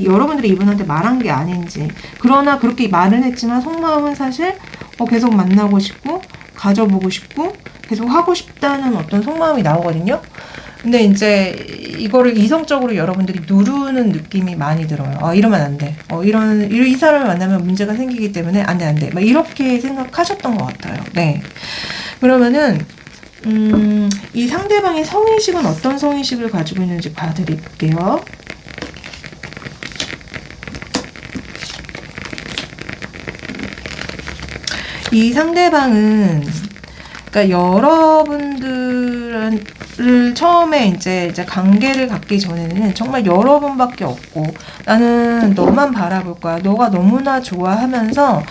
여러분들이 이분한테 말한 게 아닌지 그러나 그렇게 말은 했지만 속마음은 사실 계속 만나고 싶고 가져보고 싶고 계속 하고 싶다는 어떤 속마음이 나오거든요. 근데 이제 이거를 이성적으로 여러분들이 누르는 느낌이 많이 들어요. 이러면 안 돼. 이 사람을 만나면 문제가 생기기 때문에 안 돼, 안 돼. 막 이렇게 생각하셨던 것 같아요. 네. 그러면은, 이 상대방의 성의식은 어떤 성의식을 가지고 있는지 봐드릴게요. 이 상대방은 그러니까 여러분들을 처음에 이제 관계를 갖기 전에는 정말 여러분밖에 없고 나는 너만 바라볼 거야. 너가 너무나 좋아하면서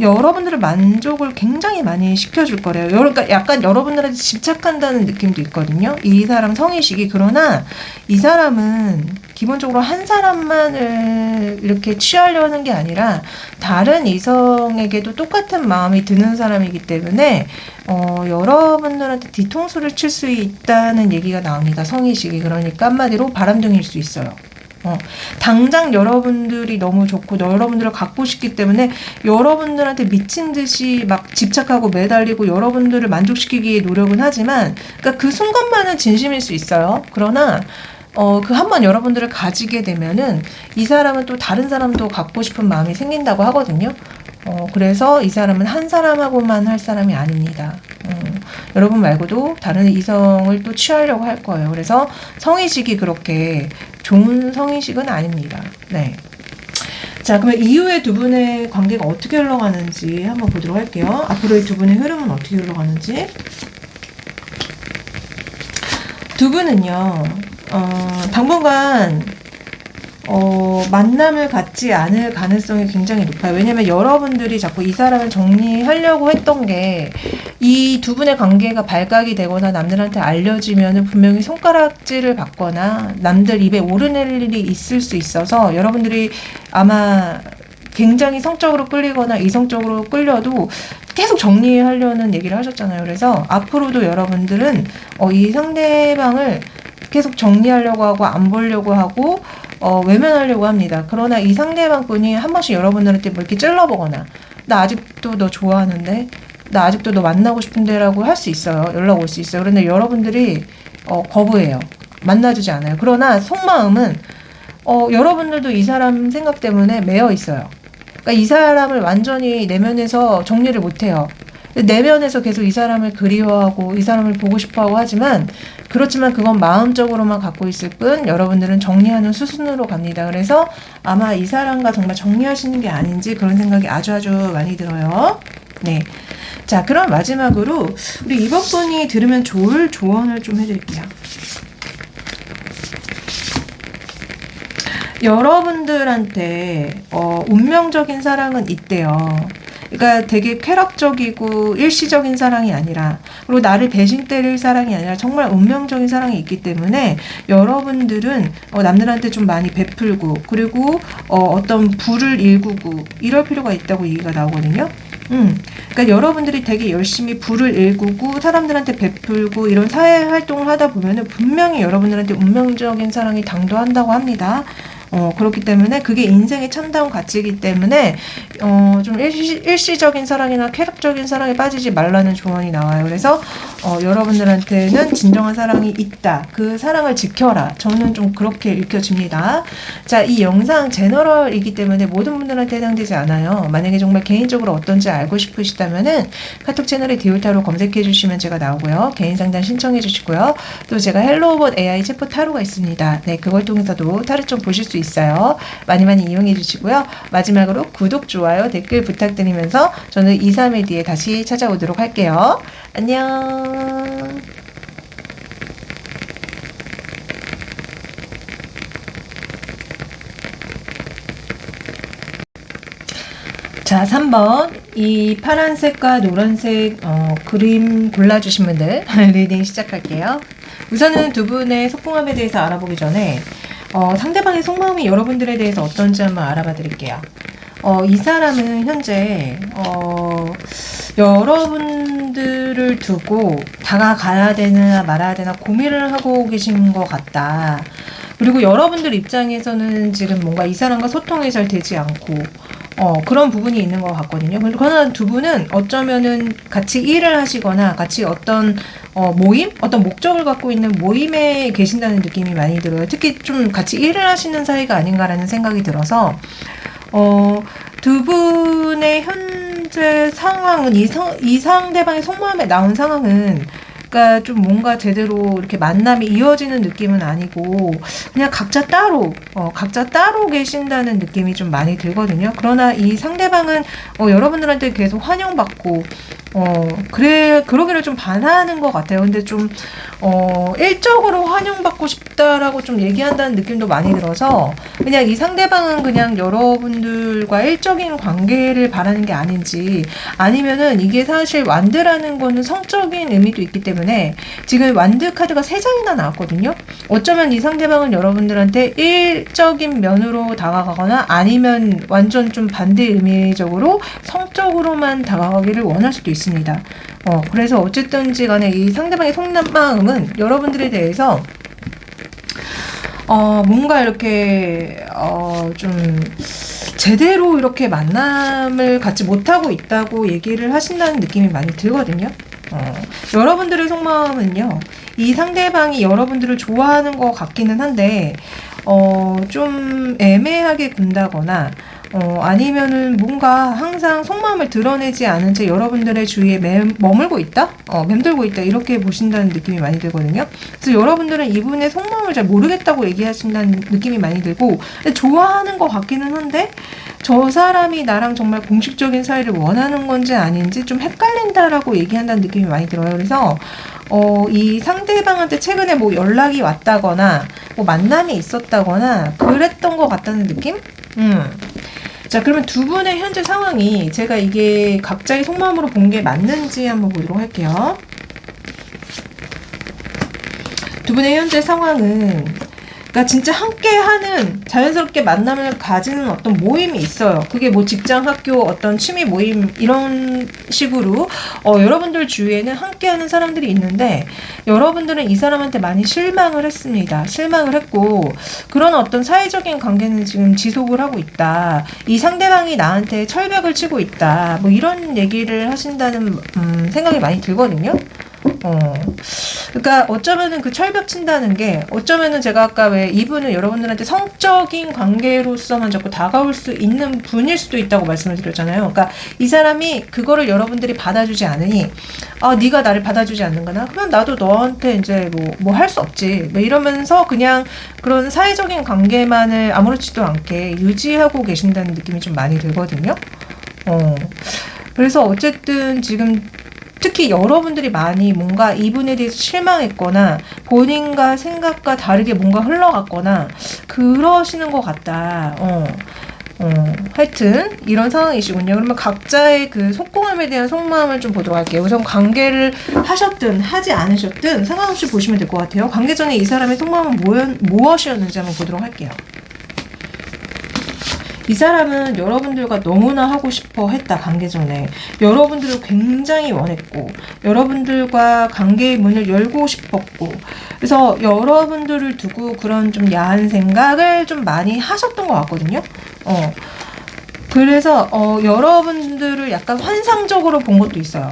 여러분들의 만족을 굉장히 많이 시켜줄 거래요. 그러니까 약간 여러분들한테 집착한다는 느낌도 있거든요. 이 사람 성의식이. 그러나 이 사람은 기본적으로 한 사람만을 이렇게 취하려는 게 아니라 다른 이성에게도 똑같은 마음이 드는 사람이기 때문에 여러분들한테 뒤통수를 칠 수 있다는 얘기가 나옵니다. 성의식이. 그러니까 한마디로 바람둥이일 수 있어요. 당장 여러분들이 너무 좋고 여러분들을 갖고 싶기 때문에 여러분들한테 미친 듯이 막 집착하고 매달리고 여러분들을 만족시키기 위해 노력은 하지만 그러니까 그 순간만은 진심일 수 있어요. 그러나 그 한번 여러분들을 가지게 되면은 이 사람은 또 다른 사람도 갖고 싶은 마음이 생긴다고 하거든요. 그래서 이 사람은 한 사람하고만 할 사람이 아닙니다. 여러분 말고도 다른 이성을 또 취하려고 할 거예요. 그래서 성의식이 그렇게 좋은 성의식은 아닙니다. 네. 자, 그러면 이후에 두 분의 관계가 어떻게 흘러가는지 한번 보도록 할게요. 앞으로의 두 분의 흐름은 어떻게 흘러가는지. 두 분은요, 당분간 만남을 갖지 않을 가능성이 굉장히 높아요. 왜냐면 여러분들이 자꾸 이 사람을 정리하려고 했던 게 이 두 분의 관계가 발각이 되거나 남들한테 알려지면은 분명히 손가락질을 받거나 남들 입에 오르낼 일이 있을 수 있어서 여러분들이 아마 굉장히 성적으로 끌리거나 이성적으로 끌려도 계속 정리하려는 얘기를 하셨잖아요. 그래서 앞으로도 여러분들은 이 상대방을 계속 정리하려고 하고 안 보려고 하고 외면하려고 합니다. 그러나 이 상대방 분이 한 번씩 여러분들한테 뭐 이렇게 찔러보거나 나 아직도 너 좋아하는데 나 아직도 너 만나고 싶은데 라고 할 수 있어요. 연락 올 수 있어요. 그런데 여러분들이 거부해요. 만나주지 않아요. 그러나 속마음은 여러분들도 이 사람 생각 때문에 매여 있어요. 그러니까 이 사람을 완전히 내면에서 정리를 못해요. 내면에서 계속 이 사람을 그리워하고 이 사람을 보고 싶어하고 하지만 그렇지만 그건 마음적으로만 갖고 있을 뿐 여러분들은 정리하는 수순으로 갑니다. 그래서 아마 이 사람과 정말 정리하시는 게 아닌지 그런 생각이 아주 많이 들어요. 네. 자, 그럼 마지막으로 우리 이번 분이 들으면 좋을 조언을 좀 해드릴게요. 여러분들한테 운명적인 사랑은 있대요. 그러니까 되게 쾌락적이고 일시적인 사랑이 아니라 그리고 나를 배신 때릴 사랑이 아니라 정말 운명적인 사랑이 있기 때문에 여러분들은 남들한테 좀 많이 베풀고 그리고 어떤 불을 일구고 이럴 필요가 있다고 얘기가 나오거든요. 그러니까 여러분들이 되게 열심히 불을 일구고 사람들한테 베풀고 이런 사회 활동을 하다 보면은 분명히 여러분들한테 운명적인 사랑이 당도한다고 합니다. 그렇기 때문에 그게 인생의 참다운 가치이기 때문에 좀 일시적인 사랑이나 쾌락적인 사랑에 빠지지 말라는 조언이 나와요. 그래서 여러분들한테는 진정한 사랑이 있다. 그 사랑을 지켜라. 저는 좀 그렇게 읽혀집니다. 자, 이 영상 제너럴이기 때문에 모든 분들한테 해당되지 않아요. 만약에 정말 개인적으로 어떤지 알고 싶으시다면은 카톡 채널에 디올타로 검색해 주시면 제가 나오고요. 개인 상담 신청해 주시고요. 또 제가 헬로우봇 AI 챗봇 타로가 있습니다. 네, 그걸 통해서도 타로 좀 보실 수 있어요. 많이 이용해 주시고요. 마지막으로 구독, 좋아요, 댓글 부탁드리면서 저는 2, 3일 뒤에 다시 찾아오도록 할게요. 안녕. 자, 3번 이 파란색과 노란색 그림 골라주신 분들 리딩 시작할게요. 우선은 두 분의 속궁합에 대해서 알아보기 전에 상대방의 속마음이 여러분들에 대해서 어떤지 한번 알아봐 드릴게요. 이 사람은 현재 여러분들을 두고 다가가야 되나 말아야 되나 고민을 하고 계신 것 같다. 그리고 여러분들 입장에서는 지금 뭔가 이 사람과 소통이 잘 되지 않고 그런 부분이 있는 것 같거든요. 그러나 두 분은 어쩌면은 같이 일을 하시거나 같이 어떤 모임? 어떤 목적을 갖고 있는 모임에 계신다는 느낌이 많이 들어요. 특히 좀 같이 일을 하시는 사이가 아닌가라는 생각이 들어서 두 분의 현재 상황은 이 상대방의 속마음에 나온 상황은 그러니까 좀 뭔가 제대로 이렇게 만남이 이어지는 느낌은 아니고 그냥 각자 따로 계신다는 느낌이 좀 많이 들거든요. 그러나 이 상대방은 여러분들한테 계속 환영받고 그러기를 좀 반하는 것 같아요. 근데 좀 일적으로 환영받고 싶다라고 좀 얘기한다는 느낌도 많이 들어서 그냥 이 상대방은 그냥 여러분들과 일적인 관계를 바라는 게 아닌지 아니면은 이게 사실 완드라는 거는 성적인 의미도 있기 때문에 지금 완드 카드가 3장이나 나왔거든요. 어쩌면 이 상대방은 여러분들한테 일적인 면으로 다가가거나 아니면 완전 좀 반대 의미적으로 성적으로만 다가가기를 원할 수도 있습니다. 그래서 어쨌든지 간에 이 상대방의 속마음은 여러분들에 대해서 뭔가 이렇게 좀 제대로 이렇게 만남을 갖지 못하고 있다고 얘기를 하신다는 느낌이 많이 들거든요. 여러분들의 속마음은요, 이 상대방이 여러분들을 좋아하는 것 같기는 한데 좀 애매하게 군다거나 아니면은 뭔가 항상 속마음을 드러내지 않은 채 여러분들의 주위에 머물고 있다? 맴돌고 있다. 이렇게 보신다는 느낌이 많이 들거든요. 그래서 여러분들은 이분의 속마음을 잘 모르겠다고 얘기하신다는 느낌이 많이 들고, 좋아하는 것 같기는 한데, 저 사람이 나랑 정말 공식적인 사이를 원하는 건지 아닌지 좀 헷갈린다라고 얘기한다는 느낌이 많이 들어요. 그래서 이 상대방한테 최근에 뭐 연락이 왔다거나 뭐 만남이 있었다거나 그랬던 것 같다는 느낌? 자, 그러면 두 분의 현재 상황이 제가 이게 각자의 속마음으로 본 게 맞는지 한번 보도록 할게요. 두 분의 현재 상황은, 그러니까 진짜 함께하는 자연스럽게 만남을 가지는 어떤 모임이 있어요. 그게 뭐 직장, 학교, 어떤 취미 모임 이런 식으로 여러분들 주위에는 함께하는 사람들이 있는데, 여러분들은 이 사람한테 많이 실망을 했습니다. 실망을 했고, 그런 어떤 사회적인 관계는 지금 지속을 하고 있다. 이 상대방이 나한테 철벽을 치고 있다. 뭐 이런 얘기를 하신다는 생각이 많이 들거든요. 그러니까 어쩌면은 그 철벽 친다는 게, 어쩌면은 제가 아까 왜 이분은 여러분들한테 성적인 관계로서만 자꾸 다가올 수 있는 분일 수도 있다고 말씀을 드렸잖아요. 그러니까 이 사람이 그거를 여러분들이 받아주지 않으니, 네가 나를 받아주지 않는구나. 그럼 나도 너한테 이제 뭐 할 수 없지. 뭐 이러면서 그냥 그런 사회적인 관계만을 아무렇지도 않게 유지하고 계신다는 느낌이 좀 많이 들거든요. 그래서 어쨌든 지금 특히 여러분들이 많이 뭔가 이분에 대해서 실망했거나 본인과 생각과 다르게 뭔가 흘러갔거나 그러시는 것 같다. 하여튼 이런 상황이시군요. 그러면 각자의 그 속공함에 대한 속마음을 좀 보도록 할게요. 우선 관계를 하셨든 하지 않으셨든 상관없이 보시면 될 것 같아요. 관계 전에 이 사람의 속마음은 무엇이었는지 한번 보도록 할게요. 이 사람은 여러분들과 너무나 하고 싶어 했다. 관계 전에 여러분들을 굉장히 원했고, 여러분들과 관계의 문을 열고 싶었고, 그래서 여러분들을 두고 그런 좀 야한 생각을 좀 많이 하셨던 것 같거든요. 그래서 여러분들을 약간 환상적으로 본 것도 있어요.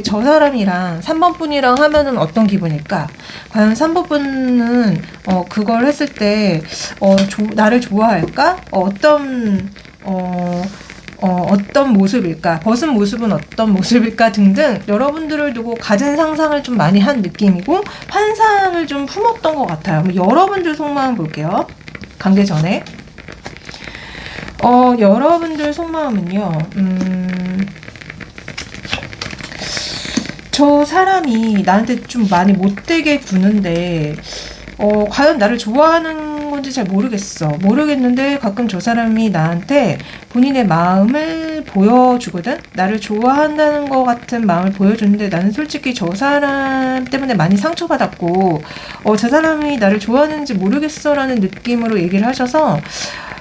저 사람이랑 3번 분이랑 하면은 어떤 기분일까? 과연 3번 분은 그걸 했을 때 나를 좋아할까? 어떤 모습일까? 벗은 모습은 어떤 모습일까? 등등 여러분들을 두고 가진 상상을 좀 많이 한 느낌이고, 환상을 좀 품었던 것 같아요. 여러분들 속마음 볼게요. 관계 전에. 여러분들 속마음은요, 저 사람이 나한테 좀 많이 못되게 구는데, 과연 나를 좋아하는 건지 잘 모르겠는데, 가끔 저 사람이 나한테 본인의 마음을 보여주거든? 나를 좋아한다는 것 같은 마음을 보여주는데, 나는 솔직히 저 사람 때문에 많이 상처받았고, 저 사람이 나를 좋아하는지 모르겠어라는 느낌으로 얘기를 하셔서,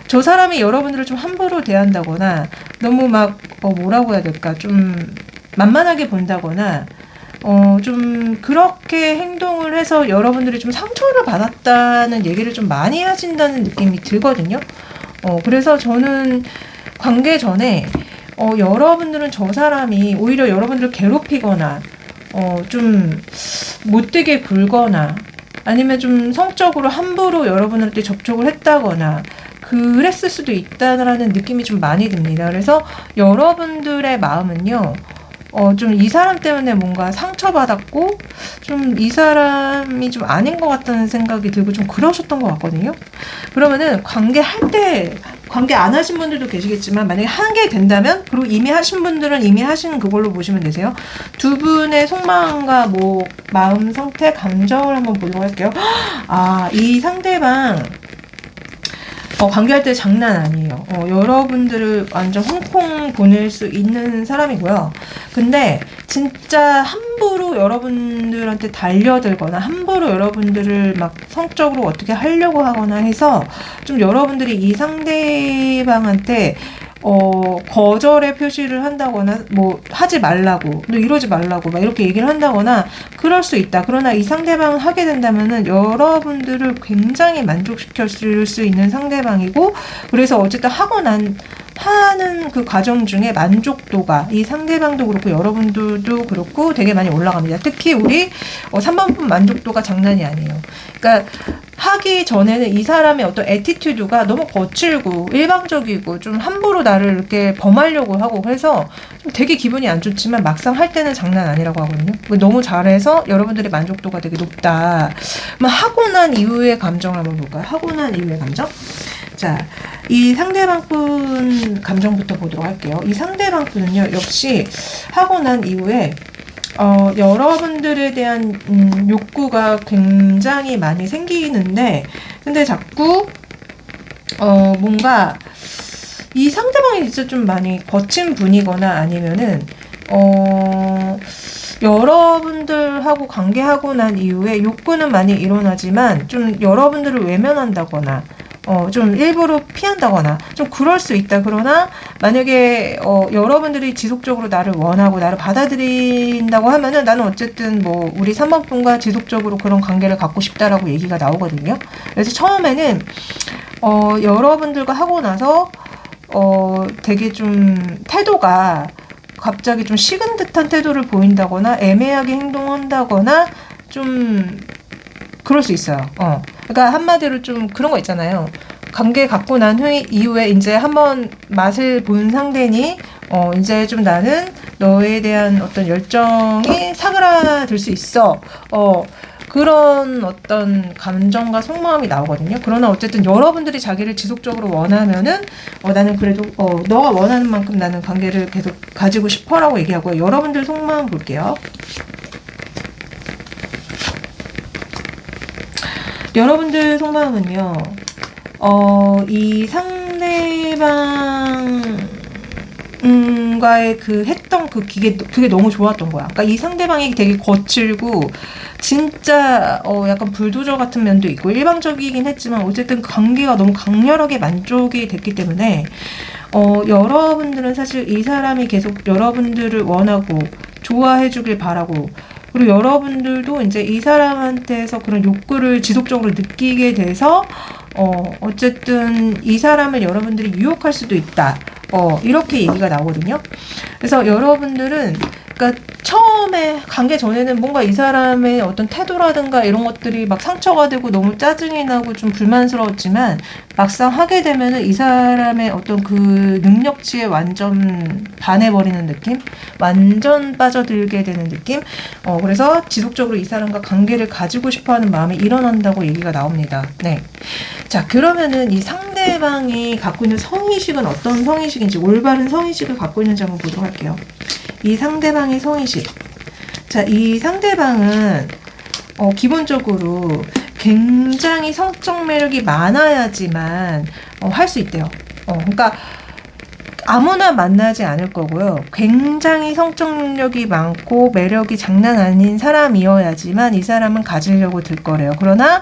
저 사람이 여러분들을 좀 함부로 대한다거나 너무 막 뭐라고 해야 될까, 좀 만만하게 본다거나 좀 그렇게 행동을 해서 여러분들이 좀 상처를 받았다는 얘기를 좀 많이 하신다는 느낌이 들거든요. 그래서 저는 관계 전에 여러분들은 저 사람이 오히려 여러분들을 괴롭히거나 좀 못되게 굴거나 아니면 좀 성적으로 함부로 여러분한테 접촉을 했다거나 그랬을 수도 있다라는 느낌이 좀 많이 듭니다. 그래서 여러분들의 마음은요, 좀 이 사람 때문에 뭔가 상처받았고, 좀 이 사람이 좀 아닌 것 같다는 생각이 들고 좀 그러셨던 것 같거든요. 그러면은 관계 안 하신 분들도 계시겠지만, 만약에 하게 된다면, 그리고 이미 하신 분들은 이미 하시는 그걸로 보시면 되세요. 두 분의 속마음과 뭐, 마음 상태, 감정을 한번 보도록 할게요. 이 상대방, 관계할 때 장난 아니에요. 여러분들을 완전 홍콩 보낼 수 있는 사람이고요. 근데 진짜 함부로 여러분들한테 달려들거나 함부로 여러분들을 막 성적으로 어떻게 하려고 하거나 해서 좀 여러분들이 이 상대방한테 거절의 표시를 한다거나, 뭐, 하지 말라고, 너 이러지 말라고, 막 이렇게 얘기를 한다거나, 그럴 수 있다. 그러나 이 상대방을 하게 된다면은 여러분들을 굉장히 만족시킬 수 있는 상대방이고, 그래서 어쨌든 하는 그 과정 중에 만족도가 이 상대방도 그렇고 여러분들도 그렇고 되게 많이 올라갑니다. 특히 우리 3번 분 만족도가 장난이 아니에요. 그러니까 하기 전에는 이 사람의 어떤 애티튜드가 너무 거칠고 일방적이고 좀 함부로 나를 이렇게 범하려고 하고 해서 좀 되게 기분이 안 좋지만 막상 할 때는 장난 아니라고 하거든요. 너무 잘해서 여러분들의 만족도가 되게 높다. 하고 난 이후의 감정을 한번 볼까요? 하고 난 이후의 감정? 자, 이 상대방분 감정부터 보도록 할게요. 이 상대방분은요, 역시 하고 난 이후에 여러분들에 대한 욕구가 굉장히 많이 생기는데, 근데 자꾸 뭔가 이 상대방이 진짜 좀 많이 거친 분이거나 아니면은 여러분들하고 관계하고 난 이후에 욕구는 많이 일어나지만 좀 여러분들을 외면한다거나 좀 일부러 피한다거나 좀 그럴 수 있다. 그러나 만약에 여러분들이 지속적으로 나를 원하고 나를 받아들인다고 하면은 나는 어쨌든 뭐 우리 3번 분과 지속적으로 그런 관계를 갖고 싶다라고 얘기가 나오거든요. 그래서 처음에는 여러분들과 하고 나서 되게 좀 태도가 갑자기 좀 식은 듯한 태도를 보인다거나 애매하게 행동한다거나 좀 그럴 수 있어요. 그러니까 한마디로 좀 그런 거 있잖아요. 관계 갖고 난 이후에 이제 한번 맛을 본 상대니 이제 좀 나는 너에 대한 어떤 열정이 사그라들 수 있어. 그런 어떤 감정과 속마음이 나오거든요. 그러나 어쨌든 여러분들이 자기를 지속적으로 원하면은 나는 그래도 너가 원하는 만큼 나는 관계를 계속 가지고 싶어라고 얘기하고요. 여러분들 속마음 볼게요. 여러분들 속마음은요, 이 상대방과의 했던 그게 너무 좋았던 거야. 그러니까 이 상대방이 되게 거칠고, 진짜, 약간 불도저 같은 면도 있고, 일방적이긴 했지만, 어쨌든 관계가 너무 강렬하게 만족이 됐기 때문에, 여러분들은 사실 이 사람이 계속 여러분들을 원하고, 좋아해 주길 바라고, 그리고 여러분들도 이제 이 사람한테서 그런 욕구를 지속적으로 느끼게 돼서 어쨌든 이 사람을 여러분들이 유혹할 수도 있다. 이렇게 얘기가 나오거든요. 그래서 여러분들은 그러니까 처음에 관계 전에는 뭔가 이 사람의 어떤 태도라든가 이런 것들이 막 상처가 되고 너무 짜증이 나고 좀 불만스러웠지만 막상 하게 되면은 이 사람의 어떤 그 능력치에 완전 반해버리는 느낌? 완전 빠져들게 되는 느낌? 그래서 지속적으로 이 사람과 관계를 가지고 싶어 하는 마음이 일어난다고 얘기가 나옵니다. 네. 자, 그러면은 이 상대방이 갖고 있는 성의식은 어떤 성의식인지, 올바른 성의식을 갖고 있는지 한번 보도록 할게요. 이 상대방의 성의식. 자, 이 상대방은 기본적으로 굉장히 성적 매력이 많아야지만 할 수 있대요. 그러니까 아무나 만나지 않을 거고요. 굉장히 성적 능력이 많고 매력이 장난 아닌 사람이어야지만 이 사람은 가지려고 들 거래요. 그러나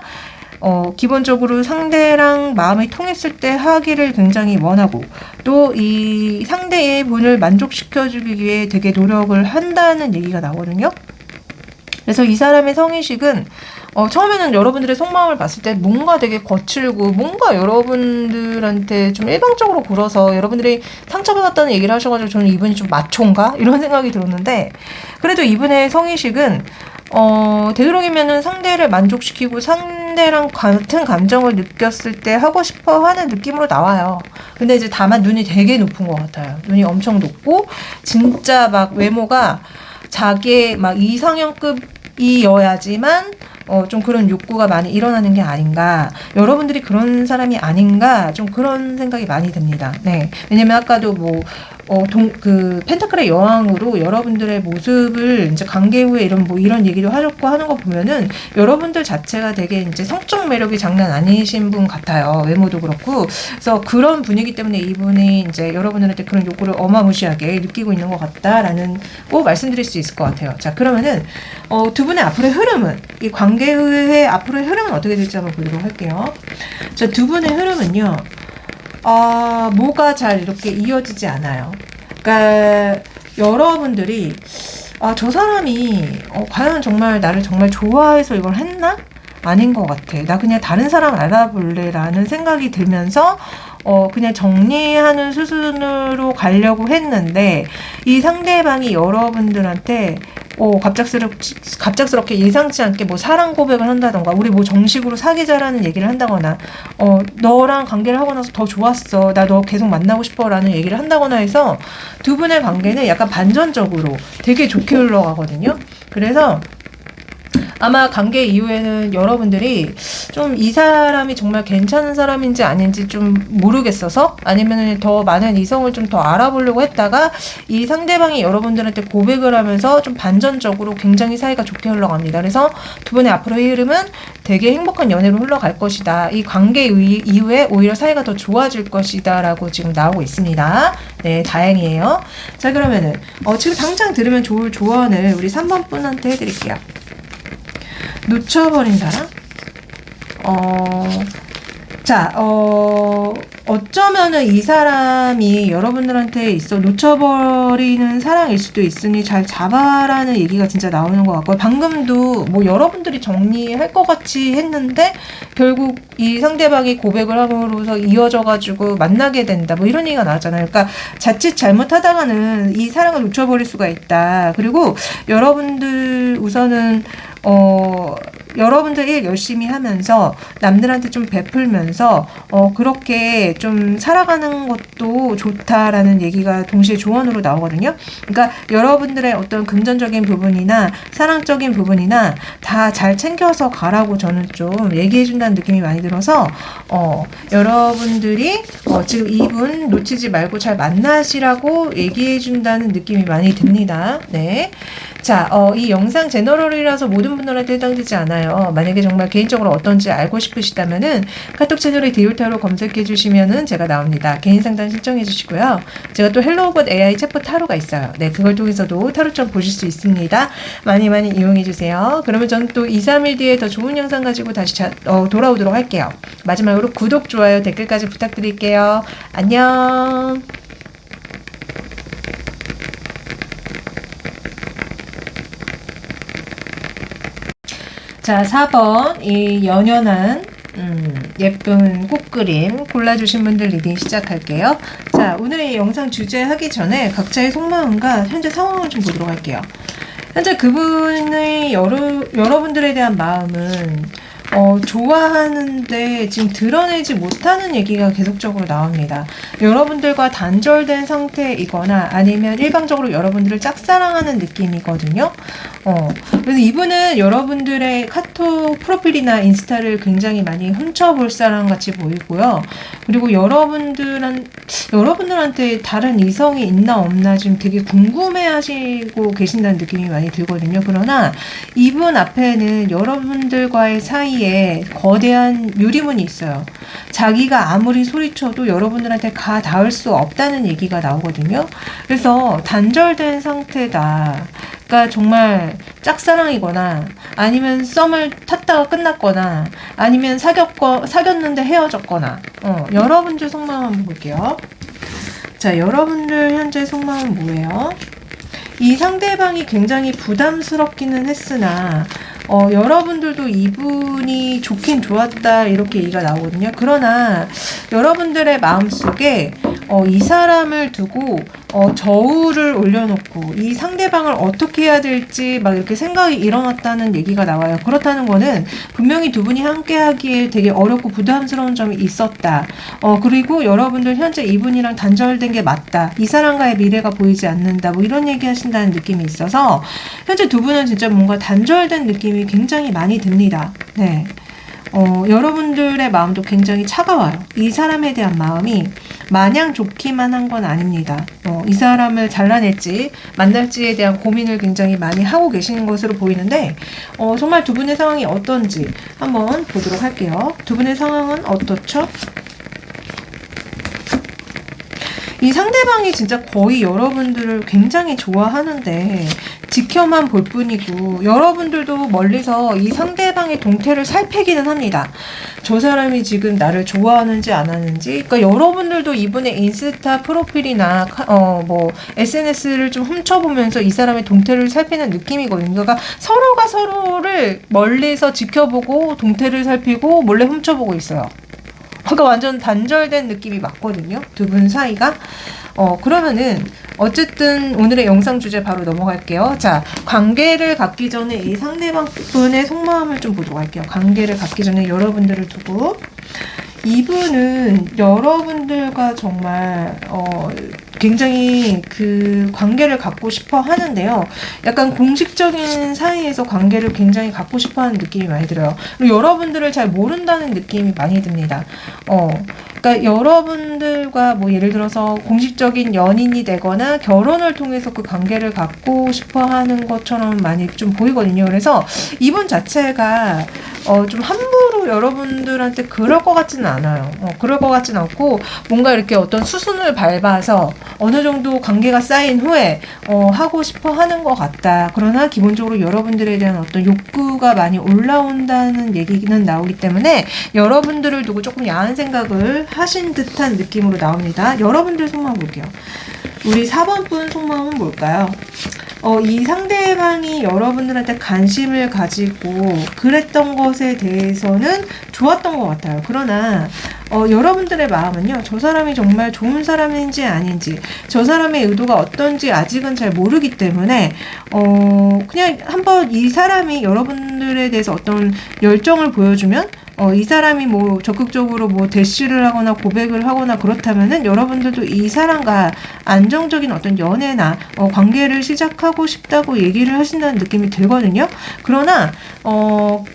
기본적으로 상대랑 마음이 통했을 때 하기를 굉장히 원하고 또 이 상대의 분을 만족시켜주기 위해 되게 노력을 한다는 얘기가 나오거든요. 그래서 이 사람의 성의식은 처음에는 여러분들의 속마음을 봤을 때 뭔가 되게 거칠고 뭔가 여러분들한테 좀 일방적으로 굴어서 여러분들이 상처받았다는 얘기를 하셔가지고 저는 이분이 좀 마초인가? 이런 생각이 들었는데 그래도 이분의 성의식은 되도록이면은 상대를 만족시키고 상대랑 같은 감정을 느꼈을 때 하고 싶어 하는 느낌으로 나와요. 근데 이제 다만 눈이 되게 높은 것 같아요. 눈이 엄청 높고 진짜 막 외모가 자기의 막 이상형급이어야지만 좀 그런 욕구가 많이 일어나는 게 아닌가. 여러분들이 그런 사람이 아닌가. 좀 그런 생각이 많이 듭니다. 네. 왜냐면 아까도 펜타클의 여왕으로 여러분들의 모습을 이제 관계 후에 이런 얘기도 하셨고 하는 거 보면은 여러분들 자체가 되게 이제 성적 매력이 장난 아니신 분 같아요. 외모도 그렇고. 그래서 그런 분위기 때문에 이분이 이제 여러분들한테 그런 욕구를 어마무시하게 느끼고 있는 것 같다라는 꼭 말씀드릴 수 있을 것 같아요. 자, 그러면은 두 분의 앞으로의 흐름은 이 관계의 앞으로의 흐름은 어떻게 될지 한번 보도록 할게요. 자, 두 분의 흐름은요. 뭐가 잘 이렇게 이어지지 않아요. 그러니까 여러분들이 저 사람이 과연 정말 나를 정말 좋아해서 이걸 했나? 아닌 것 같아. 나 그냥 다른 사람 알아볼래 라는 생각이 들면서 그냥 정리하는 수순으로 가려고 했는데 이 상대방이 여러분들한테 갑작스럽게 예상치 않게 뭐 사랑 고백을 한다던가, 우리 뭐 정식으로 사귀자라는 얘기를 한다거나, 너랑 관계를 하고 나서 더 좋았어. 나 너 계속 만나고 싶어. 라는 얘기를 한다거나 해서 두 분의 관계는 약간 반전적으로 되게 좋게 흘러가거든요. 그래서 아마 관계 이후에는 여러분들이 좀 이 사람이 정말 괜찮은 사람인지 아닌지 좀 모르겠어서, 아니면 더 많은 이성을 좀 더 알아보려고 했다가 이 상대방이 여러분들한테 고백을 하면서 좀 반전적으로 굉장히 사이가 좋게 흘러갑니다. 그래서 두 분의 앞으로의 흐름은 되게 행복한 연애로 흘러갈 것이다. 이 관계 이후에 오히려 사이가 더 좋아질 것이다 라고 지금 나오고 있습니다. 네, 다행이에요. 자, 그러면은 지금 당장 들으면 좋을 조언을 우리 3번 분한테 해드릴게요. 놓쳐버린 사람? 어쩌면은 이 사람이 여러분들한테 있어 놓쳐버리는 사랑일 수도 있으니 잘 잡아라는 얘기가 진짜 나오는 것 같고요. 방금도 뭐 여러분들이 정리할 것 같이 했는데 결국 이 상대방이 고백을 함으로써 이어져가지고 만나게 된다, 뭐 이런 얘기가 나왔잖아요. 그러니까 자칫 잘못하다가는 이 사랑을 놓쳐버릴 수가 있다. 그리고 여러분들 우선은 여러분들 일 열심히 하면서 남들한테 좀 베풀면서 그렇게 좀 살아가는 것도 좋다라는 얘기가 동시에 조언으로 나오거든요. 그러니까 여러분들의 어떤 금전적인 부분이나 사랑적인 부분이나 다 잘 챙겨서 가라고 저는 좀 얘기해준다는 느낌이 많이 들어서 여러분들이 지금 이분 놓치지 말고 잘 만나시라고 얘기해준다는 느낌이 많이 듭니다. 네. 자, 이 영상 제너럴이라서 모든 분들한테 해당되지 않아요. 만약에 정말 개인적으로 어떤지 알고 싶으시다면은 카톡 채널에 디올타로 검색해 주시면은 제가 나옵니다. 개인 상담 신청해 주시고요. 제가 또 헬로우봇 AI 챗봇 타로가 있어요. 네, 그걸 통해서도 타로점 보실 수 있습니다. 많이 많이 이용해 주세요. 그러면 저는 또 2, 3일 뒤에 더 좋은 영상 가지고 다시 돌아오도록 할게요. 마지막으로 구독, 좋아요, 댓글까지 부탁드릴게요. 안녕. 자, 4번 이 연연한 예쁜 꽃그림 골라주신 분들 리딩 시작할게요. 자, 오늘의 영상 주제 하기 전에 각자의 속마음과 현재 상황을 좀 보도록 할게요. 현재 그분의 여러분들에 대한 마음은 좋아하는데 지금 드러내지 못하는 얘기가 계속적으로 나옵니다. 여러분들과 단절된 상태이거나 아니면 일방적으로 여러분들을 짝사랑하는 느낌이거든요. 그래서 이분은 여러분들의 카톡 프로필이나 인스타를 굉장히 많이 훔쳐볼 사람 같이 보이고요. 그리고 여러분들한테 다른 이성이 있나 없나 지금 되게 궁금해 하시고 계신다는 느낌이 많이 들거든요. 그러나 이분 앞에는 여러분들과의 사이에 거대한 유리문이 있어요. 자기가 아무리 소리쳐도 여러분들한테 가 닿을 수 없다는 얘기가 나오거든요. 그래서 단절된 상태다. 그러니까 정말 짝사랑이거나 아니면 썸을 탔다가 끝났거나 아니면 사귀었는데 헤어졌거나 여러분들 속마음 한번 볼게요. 자, 여러분들 현재 속마음은 뭐예요? 이 상대방이 굉장히 부담스럽기는 했으나 여러분들도 이분이 좋긴 좋았다 이렇게 얘기가 나오거든요. 그러나 여러분들의 마음속에 이 사람을 두고 저울을 올려놓고 이 상대방을 어떻게 해야 될지 막 이렇게 생각이 일어났다는 얘기가 나와요. 그렇다는 거는 분명히 두 분이 함께 하기에 되게 어렵고 부담스러운 점이 있었다. 그리고 여러분들 현재 이분이랑 단절된 게 맞다. 이 사람과의 미래가 보이지 않는다. 뭐 이런 얘기 하신다는 느낌이 있어서 현재 두 분은 진짜 뭔가 단절된 느낌이 굉장히 많이 듭니다. 네. 여러분들의 마음도 굉장히 차가워요. 이 사람에 대한 마음이 마냥 좋기만 한 건 아닙니다. 이 사람을 잘라낼지 만날지에 대한 고민을 굉장히 많이 하고 계시는 것으로 보이는데 정말 두 분의 상황이 어떤지 한번 보도록 할게요. 두 분의 상황은 어떻죠? 이 상대방이 진짜 거의 여러분들을 굉장히 좋아하는데 지켜만 볼 뿐이고 여러분들도 멀리서 이 상대방의 동태를 살피기는 합니다. 저 사람이 지금 나를 좋아하는지 안 하는지. 그러니까 여러분들도 이분의 인스타 프로필이나 SNS를 좀 훔쳐보면서 이 사람의 동태를 살피는 느낌이거든요. 그러니까 서로가 서로를 멀리서 지켜보고 동태를 살피고 몰래 훔쳐보고 있어요. 그러니까 완전 단절된 느낌이 맞거든요. 두 분 사이가. 그러면은 어쨌든 오늘의 영상 주제 바로 넘어갈게요. 자, 관계를 갖기 전에 이 상대방 분의 속마음을 좀 보도록 할게요. 관계를 갖기 전에 여러분들을 두고 이분은 여러분들과 정말 굉장히 그 관계를 갖고 싶어 하는데요. 약간 공식적인 사이에서 관계를 굉장히 갖고 싶어 하는 느낌이 많이 들어요. 그리고 여러분들을 잘 모른다는 느낌이 많이 듭니다. 그러니까 여러분들과 뭐 예를 들어서 공식적인 연인이 되거나 결혼을 통해서 그 관계를 갖고 싶어 하는 것처럼 많이 좀 보이거든요. 그래서 이분 자체가 좀 함부로 여러분들한테 그럴 것 같지는 않아요. 그럴 것 같지는 않고 뭔가 이렇게 어떤 수순을 밟아서 어느 정도 관계가 쌓인 후에 하고 싶어 하는 것 같다. 그러나 기본적으로 여러분들에 대한 어떤 욕구가 많이 올라온다는 얘기는 나오기 때문에 여러분들을 두고 조금 야한 생각을 하신 듯한 느낌으로 나옵니다. 여러분들 속마음 볼게요. 우리 4번 분 속마음은 뭘까요? 이 상대방이 여러분들한테 관심을 가지고 그랬던 것에 대해서는 좋았던 것 같아요. 그러나 여러분들의 마음은요, 저 사람이 정말 좋은 사람인지 아닌지, 저 사람의 의도가 어떤지 아직은 잘 모르기 때문에 그냥 한번 이 사람이 여러분들에 대해서 어떤 열정을 보여주면 이 사람이 뭐 적극적으로 뭐 대시를 하거나 고백을 하거나 그렇다면은 여러분들도 이 사람과 안정적인 어떤 연애나 관계를 시작하고 싶다고 얘기를 하신다는 느낌이 들거든요. 그러나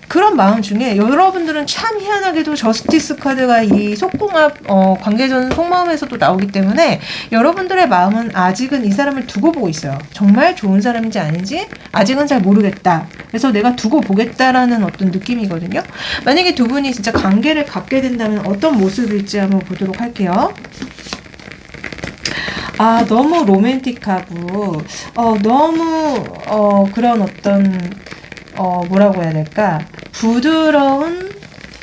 그런 마음 중에 여러분들은 참 희한하게도 저스티스 카드가 이 속궁합 관계전 속마음에서도 나오기 때문에 여러분들의 마음은 아직은 이 사람을 두고 보고 있어요. 정말 좋은 사람인지 아닌지 아직은 잘 모르겠다. 그래서 내가 두고 보겠다라는 어떤 느낌이거든요. 만약에 두 분이 진짜 관계를 갖게 된다면 어떤 모습일지 한번 보도록 할게요. 너무 로맨틱하고 너무 그런 어떤 뭐라고 해야 될까, 부드러운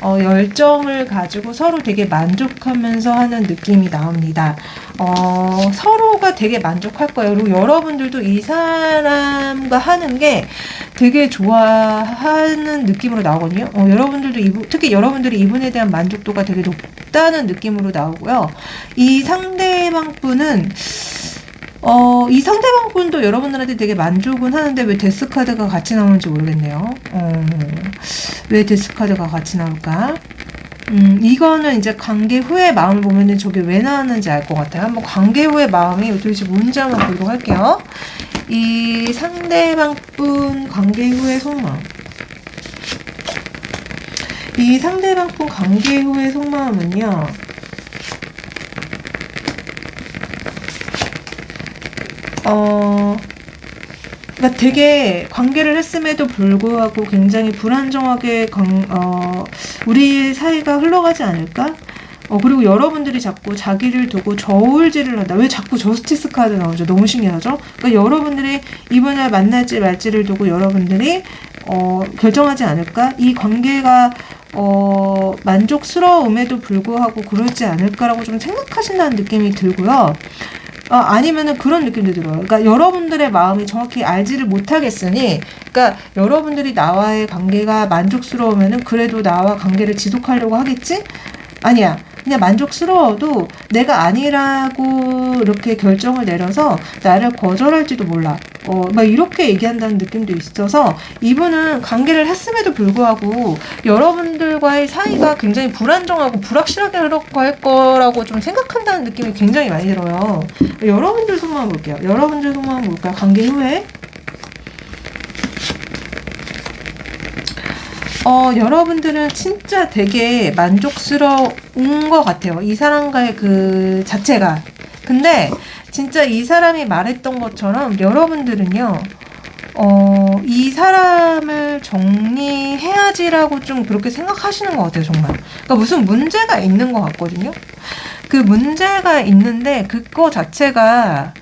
열정을 가지고 서로 되게 만족하면서 하는 느낌이 나옵니다. 서로가 되게 만족할 거예요. 그리고 여러분들도 이 사람과 하는 게 되게 좋아하는 느낌으로 나오거든요. 여러분들도 특히 여러분들이 이분에 대한 만족도가 되게 높다는 느낌으로 나오고요. 이 상대방 분은 이 상대방 분도 여러분들한테 되게 만족은 하는데 왜 데스카드가 같이 나오는지 모르겠네요. 왜 데스카드가 같이 나올까? 이거는 이제 관계 후의 마음을 보면은 저게 왜 나왔는지 알 것 같아요. 한번 관계 후의 마음이 도대체 뭔지 한번 보도록 할게요. 이 상대방 분 관계 후의 속마음. 이 상대방 분 관계 후의 속마음은요, 그러니까 되게 관계를 했음에도 불구하고 굉장히 불안정하게 우리 사이가 흘러가지 않을까? 그리고 여러분들이 자꾸 자기를 두고 저울질을 한다. 왜 자꾸 저스티스 카드 나오죠? 너무 신기하죠? 그러니까 여러분들이 이분을 만날지 말지를 두고 여러분들이 결정하지 않을까? 이 관계가 만족스러움에도 불구하고 그러지 않을까라고 좀 생각하신다는 느낌이 들고요. 아니면은 그런 느낌도 들어요. 그러니까 여러분들의 마음이 정확히 알지를 못하겠으니, 그러니까 여러분들이 나와의 관계가 만족스러우면은 그래도 나와 관계를 지속하려고 하겠지? 아니야. 그냥 만족스러워도 내가 아니라고 이렇게 결정을 내려서 나를 거절할지도 몰라. 막 이렇게 얘기한다는 느낌도 있어서 이분은 관계를 했음에도 불구하고 여러분들과의 사이가 굉장히 불안정하고 불확실하게 흘러갈 거라고 좀 생각한다는 느낌이 굉장히 많이 들어요. 여러분들 속마음 볼게요. 여러분들 속마음 볼까요? 관계 후에. 여러분들은 진짜 되게 만족스러운 것 같아요. 이 사람과의 그 자체가. 근데 진짜 이 사람이 말했던 것처럼 여러분들은요, 이 사람을 정리해야지라고 좀 그렇게 생각하시는 것 같아요, 정말. 그러니까 무슨 문제가 있는 것 같거든요. 그 문제가 있는데 그거 자체가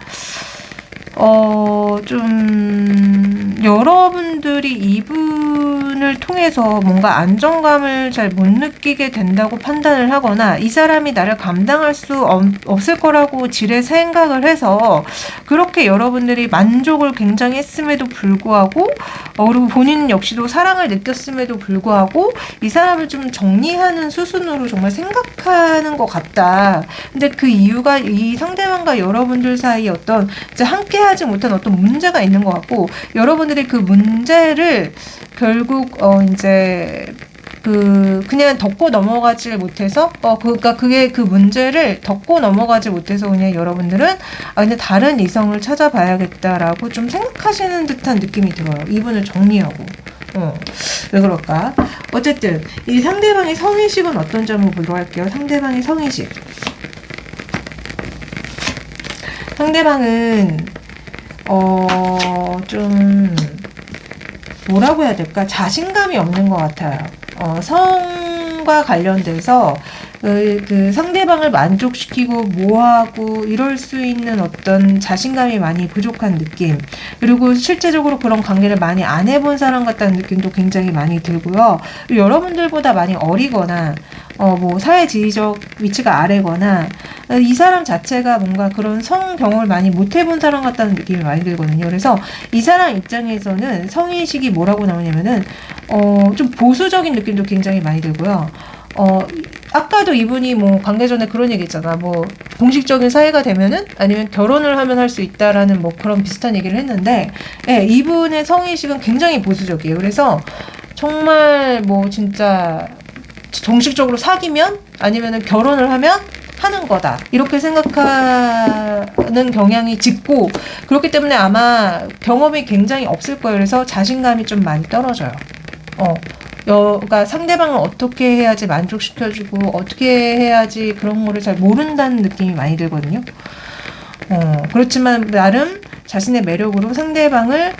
좀 여러분들이 이분 이분을 통해서 뭔가 안정감을 잘 못 느끼게 된다고 판단을 하거나 이 사람이 나를 감당할 수 없을 거라고 지레 생각을 해서 그렇게 여러분들이 만족을 굉장히 했음에도 불구하고 그리고 본인 역시도 사랑을 느꼈음에도 불구하고 이 사람을 좀 정리하는 수순으로 정말 생각하는 것 같다. 근데 그 이유가 이 상대방과 여러분들 사이에 어떤 이제 함께하지 못한 어떤 문제가 있는 것 같고 여러분들이 그 문제를 결국 이제 그냥 덮고 넘어가지 못해서 그러니까 그게 그 문제를 덮고 넘어가지 못해서 그냥 여러분들은 그냥 다른 이성을 찾아봐야겠다라고 좀 생각하시는 듯한 느낌이 들어요. 이분을 정리하고. 왜 그럴까? 어쨌든 이 상대방의 성의식은 어떤 점을 보도록 할게요. 상대방의 성의식. 상대방은 좀 뭐라고 해야 될까? 자신감이 없는 것 같아요. 성과 관련돼서 그 상대방을 만족시키고 뭐하고 이럴 수 있는 어떤 자신감이 많이 부족한 느낌, 그리고 실제적으로 그런 관계를 많이 안 해본 사람 같다는 느낌도 굉장히 많이 들고요. 여러분들보다 많이 어리거나 뭐 사회 지위적 위치가 아래거나 이 사람 자체가 뭔가 그런 성 경험을 많이 못 해본 사람 같다는 느낌이 많이 들거든요. 그래서 이 사람 입장에서는 성의식이 뭐라고 나오냐면은 좀 보수적인 느낌도 굉장히 많이 들고요. 아까도 이분이 뭐 관계 전에 그런 얘기 했잖아. 뭐 공식적인 사이가 되면은 아니면 결혼을 하면 할 수 있다라는 뭐 그런 비슷한 얘기를 했는데, 예, 이분의 성의식은 굉장히 보수적이에요. 그래서 정말 뭐 진짜 정식적으로 사귀면 아니면은 결혼을 하면 하는 거다 이렇게 생각하는 경향이 짙고, 그렇기 때문에 아마 경험이 굉장히 없을 거예요. 그래서 자신감이 좀 많이 떨어져요. 그러니까 상대방을 어떻게 해야지 만족시켜주고 어떻게 해야지 그런 거를 잘 모른다는 느낌이 많이 들거든요. 그렇지만 나름 자신의 매력으로 상대방을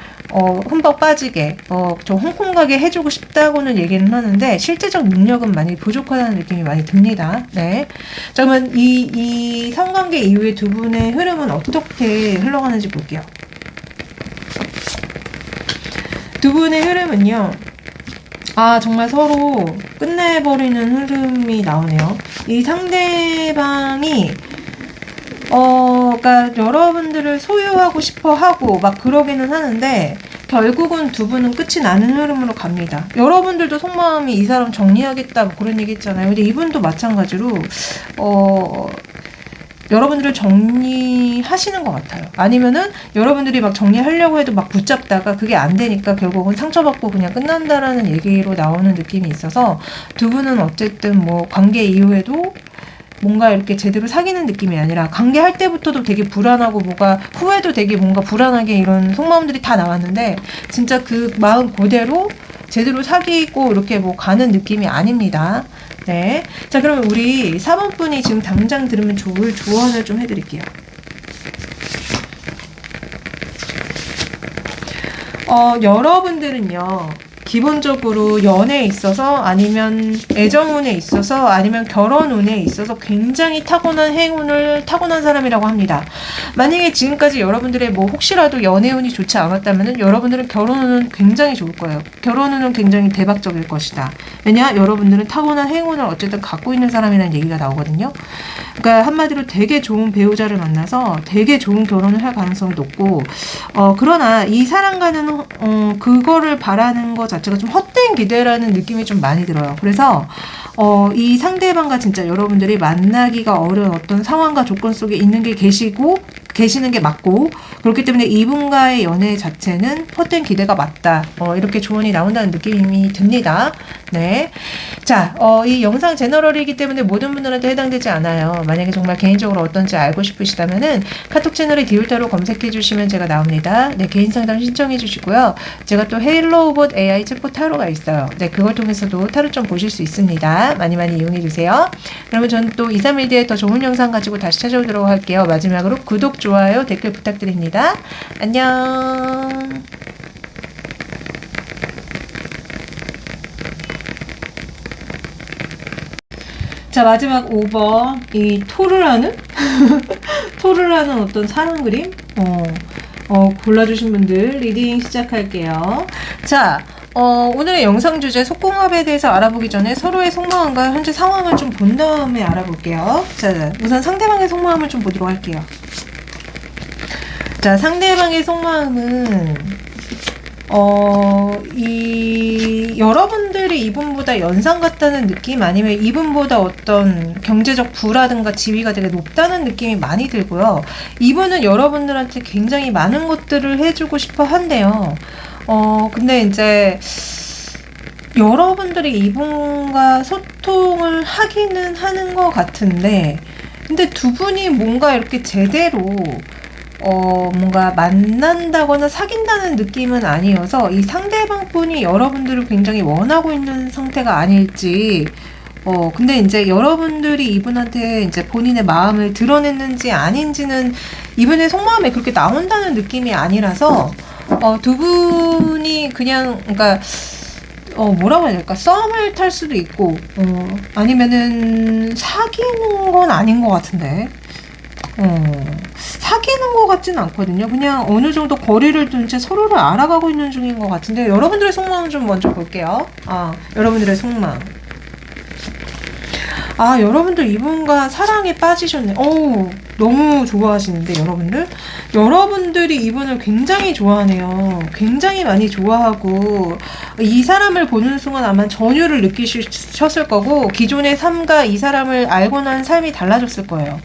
흠뻑 빠지게 저 홍콩 가게 해주고 싶다고는 얘기는 하는데 실제적 능력은 많이 부족하다는 느낌이 많이 듭니다. 네. 자, 그러면 이 성관계 이후에 두 분의 흐름은 어떻게 흘러가는지 볼게요. 두 분의 흐름은요. 정말 서로 끝내버리는 흐름이 나오네요. 이 상대방이 그러니까 여러분들을 소유하고 싶어 하고 막 그러기는 하는데 결국은 두 분은 끝이 나는 흐름으로 갑니다. 여러분들도 속마음이 이 사람 정리하겠다 뭐 그런 얘기 했잖아요. 근데 이분도 마찬가지로 여러분들을 정리하시는 것 같아요. 아니면은 여러분들이 막 정리하려고 해도 막 붙잡다가 그게 안 되니까 결국은 상처받고 그냥 끝난다라는 얘기로 나오는 느낌이 있어서 두 분은 어쨌든 뭐 관계 이후에도 뭔가 이렇게 제대로 사귀는 느낌이 아니라 관계할 때부터도 되게 불안하고 뭐가 후회도 되게 뭔가 불안하게 이런 속마음들이 다 나왔는데 진짜 그 마음 그대로 제대로 사귀고 이렇게 뭐 가는 느낌이 아닙니다. 네. 자, 그러면 우리 4번 분이 지금 당장 들으면 좋을 조언을 좀 해드릴게요. 여러분들은요, 기본적으로 연애에 있어서 아니면 애정운에 있어서 아니면 결혼운에 있어서 굉장히 타고난 사람이라고 합니다. 만약에 지금까지 여러분들의 뭐 혹시라도 연애운이 좋지 않았다면 여러분들은 결혼운은 굉장히 좋을 거예요. 결혼운은 굉장히 대박적일 것이다. 왜냐? 여러분들은 타고난 행운을 어쨌든 갖고 있는 사람이라는 얘기가 나오거든요. 그러니까 한마디로 되게 좋은 배우자를 만나서 되게 좋은 결혼을 할 가능성이 높고, 그러나 이 사람과는 그거를 바라는 것 자체가 좀 헛된 기대라는 느낌이 좀 많이 들어요. 그래서 이 상대방과 진짜 여러분들이 만나기가 어려운 어떤 상황과 조건 속에 있는 게 계시는 게 맞고, 그렇기 때문에 이분과의 연애 자체는 헛된 기대가 맞다. 이렇게 조언이 나온다는 느낌이 듭니다. 네. 자, 이 영상 제너럴이기 때문에 모든 분들한테 해당되지 않아요. 만약에 정말 개인적으로 어떤지 알고 싶으시다면은 카톡 채널에 디올타로 검색해 주시면 제가 나옵니다. 네, 개인 상담 신청해 주시고요. 제가 또 헤일로우봇 AI 챗봇 타로가 있어요. 네, 그걸 통해서도 타로점 보실 수 있습니다. 많이 많이 이용해 주세요. 그러면 저는 또 2, 3일 뒤에 더 좋은 영상 가지고 다시 찾아오도록 할게요. 마지막으로 구독, 좋아요, 댓글 부탁드립니다. 안녕. 자, 마지막 5번. 이 토를 하는? 토를 하는 어떤 사랑 그림? 골라주신 분들 리딩 시작할게요. 자, 오늘의 영상 주제 속궁합에 대해서 알아보기 전에 서로의 속마음과 현재 상황을 좀 본 다음에 알아볼게요. 자, 우선 상대방의 속마음을 좀 보도록 할게요. 자, 상대방의 속마음은 여러분들이 이분보다 연상 같다는 느낌, 아니면 이분보다 어떤 경제적 부라든가 지위가 되게 높다는 느낌이 많이 들고요. 이분은 여러분들한테 굉장히 많은 것들을 해주고 싶어 한대요. 근데 이제 여러분들이 이분과 소통을 하기는 하는 것 같은데, 근데 두 분이 뭔가 이렇게 제대로 뭔가 만난다거나 사귄다는 느낌은 아니어서 이 상대방 분이 여러분들을 굉장히 원하고 있는 상태가 아닐지, 근데 이제 여러분들이 이분한테 이제 본인의 마음을 드러냈는지 아닌지는 이분의 속마음에 그렇게 나온다는 느낌이 아니라서, 두 분이 그냥, 그러니까, 뭐라고 해야 될까? 썸을 탈 수도 있고, 아니면은 사귀는 건 아닌 것 같은데. 사귀는 것 같진 않거든요. 그냥 어느 정도 거리를 둔 채 서로를 알아가고 있는 중인 것 같은데, 여러분들의 속마음 좀 먼저 볼게요. 여러분들의 속마음. 여러분들 이분과 사랑에 빠지셨네. 너무 좋아하시는데, 여러분들이 이분을 굉장히 좋아하네요. 굉장히 많이 좋아하고, 이 사람을 보는 순간 아마 전율을 느끼셨을 거고, 기존의 삶과 이 사람을 알고 난 삶이 달라졌을 거예요.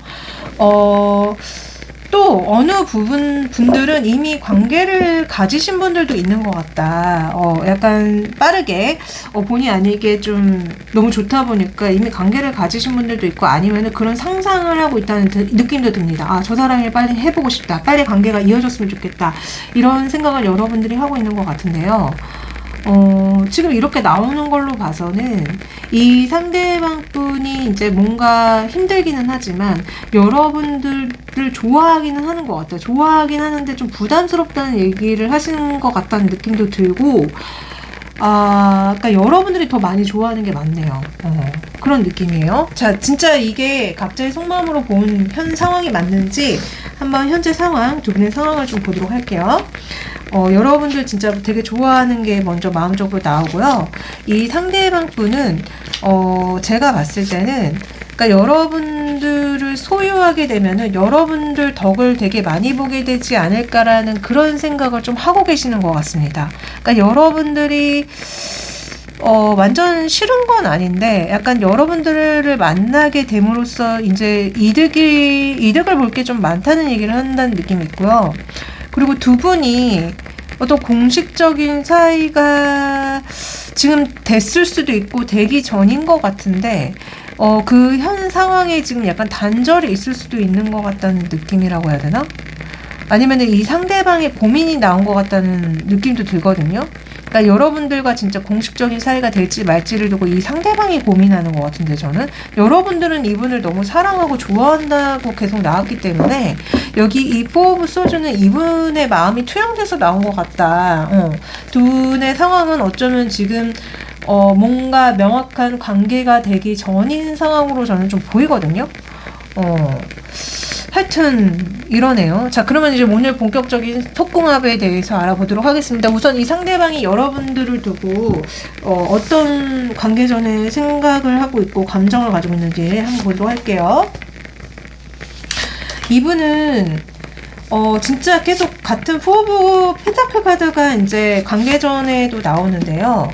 또 어느 분들은 이미 관계를 가지신 분들도 있는 것 같다. 약간 빠르게 본의 아니게 좀 너무 좋다 보니까 이미 관계를 가지신 분들도 있고, 아니면은 그런 상상을 하고 있다는 느낌도 듭니다. 저 사람이 빨리 해보고 싶다. 빨리 관계가 이어졌으면 좋겠다. 이런 생각을 여러분들이 하고 있는 것 같은데요. 지금 이렇게 나오는 걸로 봐서는 이 상대방 분이 이제 뭔가 힘들기는 하지만 여러분들을 좋아하기는 하는 것 같아요. 좋아하긴 하는데 좀 부담스럽다는 얘기를 하시는 것 같다는 느낌도 들고, 그러니까 여러분들이 더 많이 좋아하는 게 맞네요. 그런 느낌이에요. 자, 진짜 이게 각자의 속마음으로 본 현 상황이 맞는지 한번 현재 상황, 두 분의 상황을 좀 보도록 할게요. 여러분들 진짜 되게 좋아하는 게 먼저 마음적으로 나오고요. 이 상대방 분은 제가 봤을 때는, 그러니까 여러분들을 소유하게 되면은 여러분들 덕을 되게 많이 보게 되지 않을까라는 그런 생각을 좀 하고 계시는 것 같습니다. 그러니까 여러분들이 완전 싫은 건 아닌데, 약간 여러분들을 만나게 됨으로써 이제 이득을 볼 게 좀 많다는 얘기를 한다는 느낌이 있고요. 그리고 두 분이 어떤 공식적인 사이가 지금 됐을 수도 있고 되기 전인 것 같은데, 그 현 상황에 지금 약간 단절이 있을 수도 있는 것 같다는 느낌이라고 해야 되나? 아니면 이 상대방의 고민이 나온 것 같다는 느낌도 들거든요. 그러니까 여러분들과 진짜 공식적인 사이가 될지 말지를 두고 이 상대방이 고민하는 것 같은데, 저는 여러분들은 이분을 너무 사랑하고 좋아한다고 계속 나왔기 때문에 여기 이 포 오브 소주는 이분의 마음이 투영돼서 나온 것 같다. 두 분의 상황은 어쩌면 지금 뭔가 명확한 관계가 되기 전인 상황으로 저는 좀 보이거든요. 하여튼 이러네요. 자, 그러면 이제 오늘 본격적인 속궁합에 대해서 알아보도록 하겠습니다. 우선 이 상대방이 여러분들을 두고 어떤 관계전에 생각을 하고 있고 감정을 가지고 있는지 한번 보도록 할게요. 이분은 진짜 계속 같은 포 오브 펜타클 카드가 이제 관계전에도 나오는데요.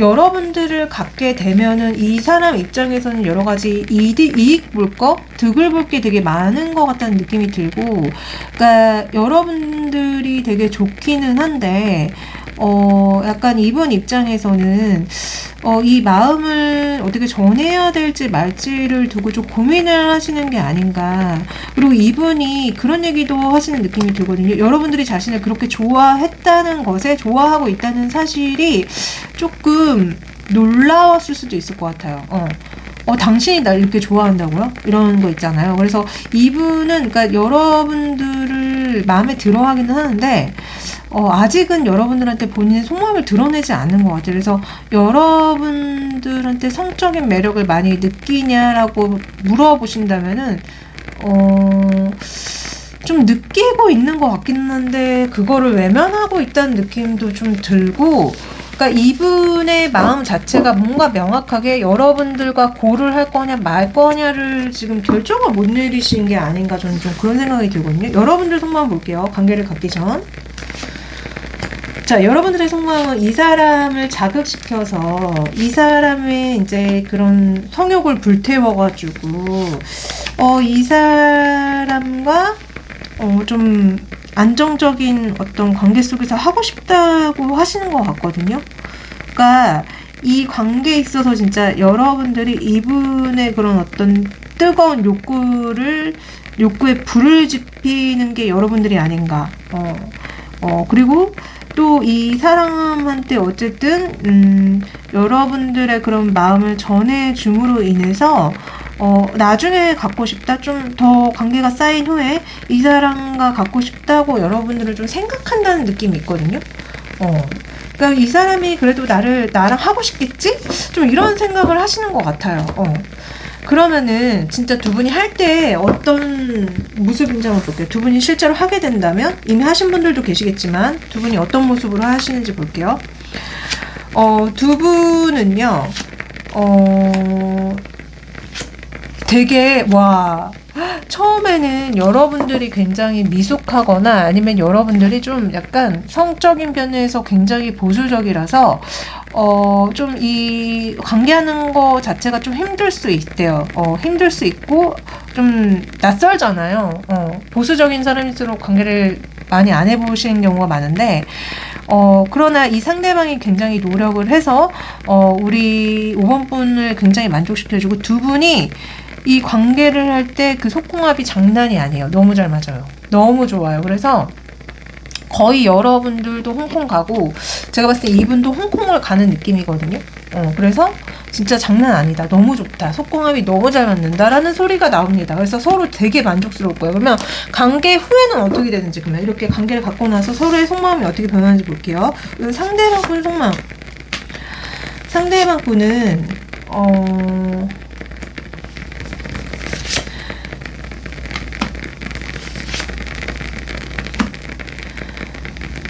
여러분들을 갖게 되면은 이 사람 입장에서는 여러 가지 이익 볼 거, 득을 볼 게 되게 많은 것 같다는 느낌이 들고, 그러니까 여러분들이 되게 좋기는 한데, 약간 이분 입장에서는 이 마음을 어떻게 전해야 될지 말지를 두고 좀 고민을 하시는 게 아닌가. 그리고 이분이 그런 얘기도 하시는 느낌이 들거든요. 여러분들이 자신을 그렇게 좋아했다는 것에, 좋아하고 있다는 사실이 조금 놀라웠을 수도 있을 것 같아요. 당신이 날 이렇게 좋아한다고요? 이런 거 있잖아요. 그래서 이분은, 그러니까 여러분들을 마음에 들어 하기는 하는데, 아직은 여러분들한테 본인의 속마음을 드러내지 않는 것 같아요. 그래서 여러분들한테 성적인 매력을 많이 느끼냐라고 물어보신다면은, 좀 느끼고 있는 것 같기는 한데, 그거를 외면하고 있다는 느낌도 좀 들고, 그러니까 이분의 마음 자체가 뭔가 명확하게 여러분들과 고를 할 거냐 말 거냐를 지금 결정을 못 내리신 게 아닌가, 저는 좀 그런 생각이 들거든요. 여러분들 속마음 볼게요. 관계를 갖기 전. 자, 여러분들의 속마음은 이 사람을 자극시켜서 이 사람의 이제 그런 성욕을 불태워가지고 이 사람과 좀 안정적인 어떤 관계 속에서 하고 싶다고 하시는 것 같거든요. 그러니까 이 관계에 있어서 진짜 여러분들이 이분의 그런 어떤 뜨거운 욕구에 불을 지피는 게 여러분들이 아닌가. 그리고 또 이 사람한테 어쨌든 여러분들의 그런 마음을 전해줌으로 인해서 나중에 갖고 싶다, 좀 더 관계가 쌓인 후에 이 사람과 갖고 싶다고 여러분들은 좀 생각한다는 느낌이 있거든요. 그러니까 이 사람이 그래도 나랑 하고 싶겠지? 좀 이런 생각을 하시는 것 같아요. 그러면은 진짜 두 분이 할 때 어떤 모습인지 한번 볼게요. 두 분이 실제로 하게 된다면, 이미 하신 분들도 계시겠지만 두 분이 어떤 모습으로 하시는지 볼게요. 두 분은요, 되게 처음에는 여러분들이 굉장히 미숙하거나 아니면 여러분들이 좀 약간 성적인 면에서 굉장히 보수적이라서 좀 이 관계하는 거 자체가 좀 힘들 수 있대요. 힘들 수 있고 좀 낯설잖아요. 보수적인 사람일수록 관계를 많이 안 해보시는 경우가 많은데, 그러나 이 상대방이 굉장히 노력을 해서 우리 5번 분을 굉장히 만족시켜주고, 두 분이 이 관계를 할 때 그 속궁합이 장난이 아니에요. 너무 잘 맞아요. 너무 좋아요. 그래서 거의 여러분들도 홍콩 가고, 제가 봤을 때 이분도 홍콩을 가는 느낌이거든요. 그래서 진짜 장난 아니다, 너무 좋다, 속궁합이 너무 잘 맞는다라는 소리가 나옵니다. 그래서 서로 되게 만족스러울 거예요. 그러면 관계 후에는 어떻게 되는지, 그러면 이렇게 관계를 갖고 나서 서로의 속마음이 어떻게 변하는지 볼게요. 상대방 분 속마음. 상대방 분은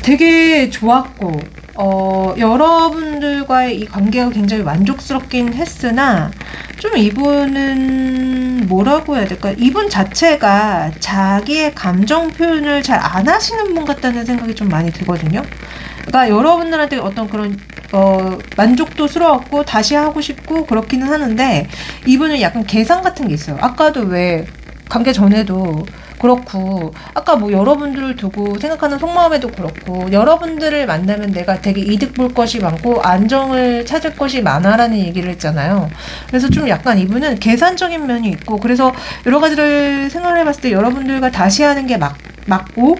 되게 좋았고, 여러분들과의 이 관계가 굉장히 만족스럽긴 했으나, 좀 이분은 뭐라고 해야 될까요? 이분 자체가 자기의 감정 표현을 잘 안 하시는 분 같다는 생각이 좀 많이 들거든요. 그러니까 여러분들한테 어떤 그런 만족도스러웠고 다시 하고 싶고 그렇기는 하는데, 이분은 약간 계산 같은 게 있어요. 아까도 왜 관계 전에도 그렇고, 아까 뭐 여러분들을 두고 생각하는 속마음에도 그렇고, 여러분들을 만나면 내가 되게 이득 볼 것이 많고 안정을 찾을 것이 많아라는 얘기를 했잖아요. 그래서 좀 약간 이분은 계산적인 면이 있고, 그래서 여러 가지를 생각을 해봤을 때 여러분들과 다시 하는 게 맞고,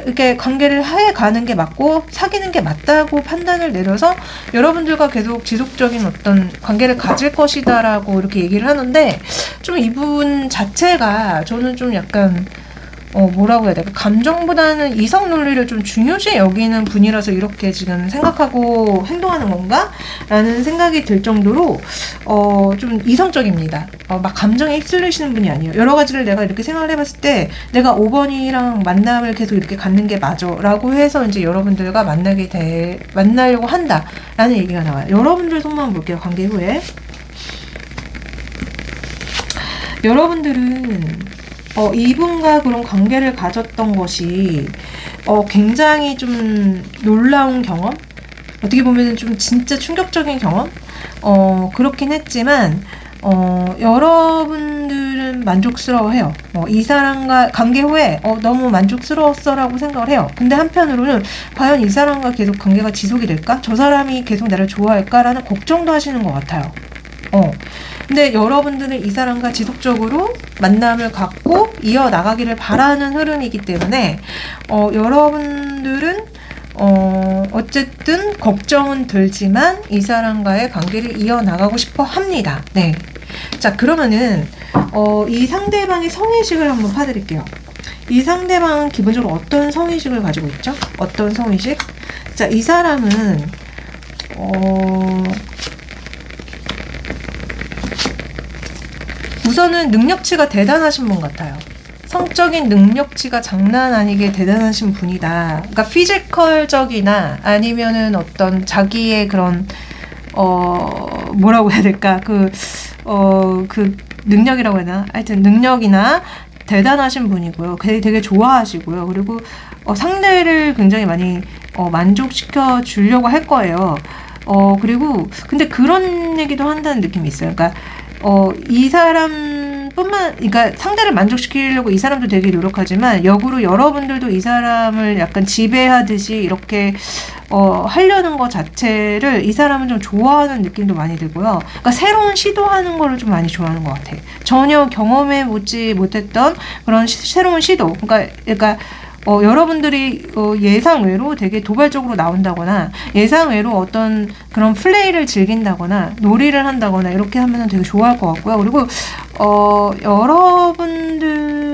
이렇게 관계를 해 가는 게 맞고, 사귀는 게 맞다고 판단을 내려서 여러분들과 계속 지속적인 어떤 관계를 가질 것이다라고 이렇게 얘기를 하는데, 좀 이분 자체가 저는 좀 약간 뭐라고 해야 될까? 감정보다는 이성 논리를 좀 중요시 여기는 분이라서 이렇게 지금 생각하고 행동하는 건가? 라는 생각이 들 정도로 좀 이성적입니다. 막 감정에 휩쓸리시는 분이 아니에요. 여러 가지를 내가 이렇게 생각을 해봤을 때 내가 5번이랑 만남을 계속 이렇게 갖는 게 맞아 라고 해서 이제 여러분들과 만나려고 한다 라는 얘기가 나와요. 여러분들 속만 볼게요. 관계 후에. 여러분들은 이분과 그런 관계를 가졌던 것이 굉장히 좀 놀라운 경험? 어떻게 보면 좀 진짜 충격적인 경험? 그렇긴 했지만 여러분들은 만족스러워해요. 이 사람과 관계 후에 너무 만족스러웠어 라고 생각을 해요. 근데 한편으로는 과연 이 사람과 계속 관계가 지속이 될까? 저 사람이 계속 나를 좋아할까? 라는 걱정도 하시는 것 같아요. 근데 여러분들은 이 사람과 지속적으로 만남을 갖고 이어나가기를 바라는 흐름이기 때문에 여러분들은 어쨌든 걱정은 들지만 이 사람과의 관계를 이어나가고 싶어 합니다. 네. 자, 그러면은 이 상대방의 성의식을 한번 파드릴게요. 이 상대방은 기본적으로 어떤 성의식을 가지고 있죠? 어떤 성의식? 자, 이 사람은 우선은 능력치가 대단하신 분 같아요. 성적인 능력치가 장난 아니게 대단하신 분이다. 그러니까 피지컬적이나 아니면은 어떤 자기의 그런 뭐라고 해야 될까? 그 능력이라고 해야 되나? 하여튼 능력이나 대단하신 분이고요. 되게 좋아하시고요. 그리고 상대를 굉장히 많이 만족시켜 주려고 할 거예요. 그리고 근데 그런 얘기도 한다는 느낌이 있어요. 그러니까 이 그러니까 상대를 만족시키려고 이 사람도 되게 노력하지만 역으로 여러분들도 이 사람을 약간 지배하듯이 이렇게 하려는 것 자체를 이 사람은 좀 좋아하는 느낌도 많이 들고요. 그러니까 새로운 시도하는 거를 좀 많이 좋아하는 것 같아. 전혀 경험해 보지 못했던 그런 새로운 시도. 그러니까 여러분들이 예상외로 되게 도발적으로 나온다거나 예상외로 어떤 그런 플레이를 즐긴다거나 놀이를 한다거나 이렇게 하면 되게 좋아할 것 같고요. 그리고 여러분들도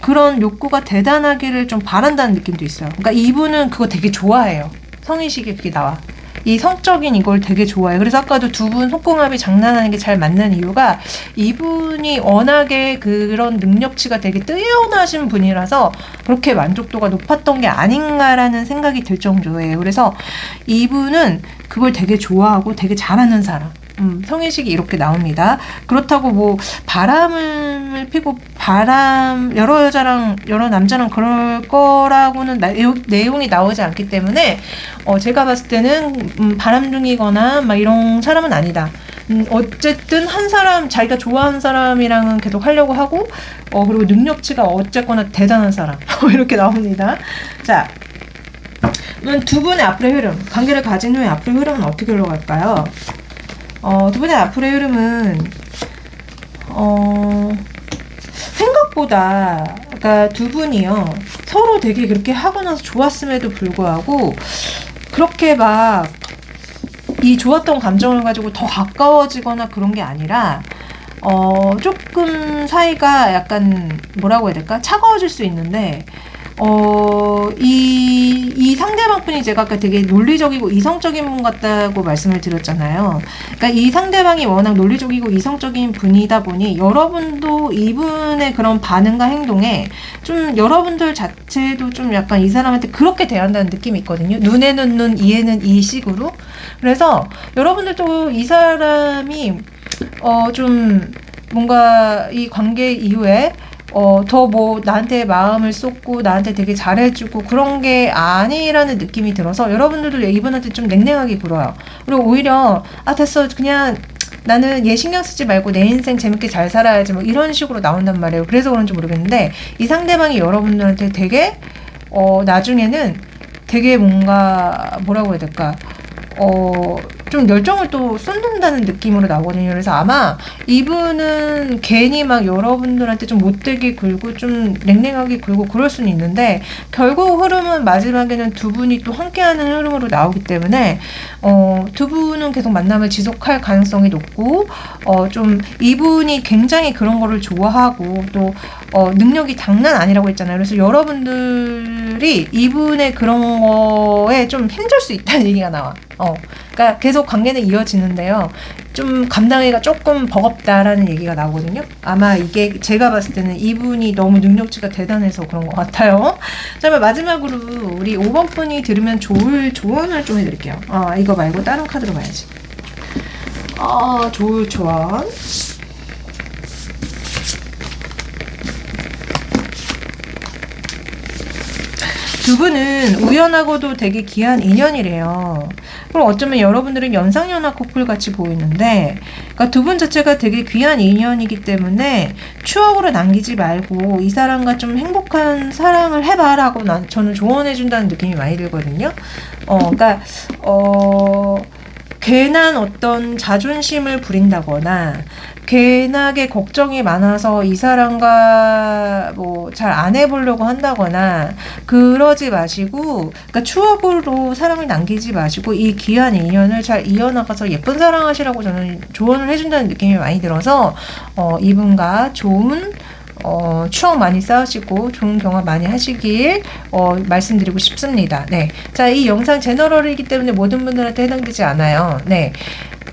그런 욕구가 대단하기를 좀 바란다는 느낌도 있어요. 그러니까 이분은 그거 되게 좋아해요. 성의식이 그게 나와. 이 성적인 이걸 되게 좋아해요. 그래서 아까도 두 분 속궁합이 장난하는 게 잘 맞는 이유가 이분이 워낙에 그런 능력치가 되게 뛰어나신 분이라서 그렇게 만족도가 높았던 게 아닌가라는 생각이 들 정도예요. 그래서 이분은 그걸 되게 좋아하고 되게 잘하는 사람. 성의식이 이렇게 나옵니다. 그렇다고 뭐 바람을 피고 여러 여자랑 여러 남자랑 그럴 거라고는 내용이 나오지 않기 때문에 제가 봤을 때는 바람둥이거나 막 이런 사람은 아니다. 어쨌든 한 사람 자기가 좋아하는 사람이랑은 계속 하려고 하고 그리고 능력치가 어쨌거나 대단한 사람 이렇게 나옵니다. 자, 그럼 두 분의 앞으로의 흐름, 관계를 가진 후에 앞으로의 흐름은 어떻게 흘러갈까요? 두 분의 앞으로의 흐름은 생각보다 그러니까 두 분이요 서로 되게 그렇게 하고 나서 좋았음에도 불구하고 그렇게 막 이 좋았던 감정을 가지고 더 가까워지거나 그런 게 아니라 조금 사이가 약간 뭐라고 해야 될까? 차가워질 수 있는데 이 상대방 분이 제가 아까 되게 논리적이고 이성적인 분 같다고 말씀을 드렸잖아요. 그러니까 이 상대방이 워낙 논리적이고 이성적인 분이다 보니 여러분도 이분의 그런 반응과 행동에 좀 여러분들 자체도 좀 약간 이 사람한테 그렇게 대한다는 느낌이 있거든요. 눈에는 눈, 이에는 이 식으로. 그래서 여러분들도 이 사람이 좀 뭔가 이 관계 이후에 더 뭐 나한테 마음을 쏟고 나한테 되게 잘해주고 그런 게 아니라는 느낌이 들어서 여러분들도 이분한테 좀 냉랭하게 굴어요. 그리고 오히려 됐어 그냥 나는 얘 신경 쓰지 말고 내 인생 재밌게 잘 살아야지 뭐 이런 식으로 나온단 말이에요. 그래서 그런지 모르겠는데 이 상대방이 여러분들한테 되게 나중에는 되게 뭔가 뭐라고 해야 될까 좀 열정을 또 쏟는다는 느낌으로 나오거든요. 그래서 아마 이분은 괜히 막 여러분들한테 좀 못되게 굴고 좀 냉랭하게 굴고 그럴 수는 있는데 결국 흐름은 마지막에는 두 분이 또 함께하는 흐름으로 나오기 때문에 두 분은 계속 만남을 지속할 가능성이 높고 좀 이분이 굉장히 그런 거를 좋아하고 또 능력이 장난 아니라고 했잖아요. 그래서 여러분들이 이분의 그런 거에 좀 힘들 수 있다는 얘기가 나와. 그러니까 계속 관계는 이어지는데요. 좀 감당하기가 조금 버겁다라는 얘기가 나오거든요. 아마 이게 제가 봤을 때는 이분이 너무 능력치가 대단해서 그런 것 같아요. 자, 마지막으로 우리 5번 분이 들으면 좋을 조언을 좀 해드릴게요. 이거 말고 다른 카드로 봐야지. 좋을 조언. 두 분은 우연하고도 되게 귀한 인연이래요. 그럼 어쩌면 여러분들은 연상연하 커플 같이 보이는데, 그러니까 두 분 자체가 되게 귀한 인연이기 때문에 추억으로 남기지 말고 이 사람과 좀 행복한 사랑을 해봐라고 저는 조언해준다는 느낌이 많이 들거든요. 그러니까 괜한 어떤 자존심을 부린다거나 괜하게 걱정이 많아서 이 사람과 뭐 잘 안 해보려고 한다거나 그러지 마시고, 그러니까 추억으로 사랑을 남기지 마시고 이 귀한 인연을 잘 이어나가서 예쁜 사랑하시라고 저는 조언을 해준다는 느낌이 많이 들어서 이분과 좋은 추억 많이 쌓으시고 좋은 경험 많이 하시길 말씀드리고 싶습니다. 네. 자, 이 영상 제너럴이기 때문에 모든 분들한테 해당되지 않아요. 네.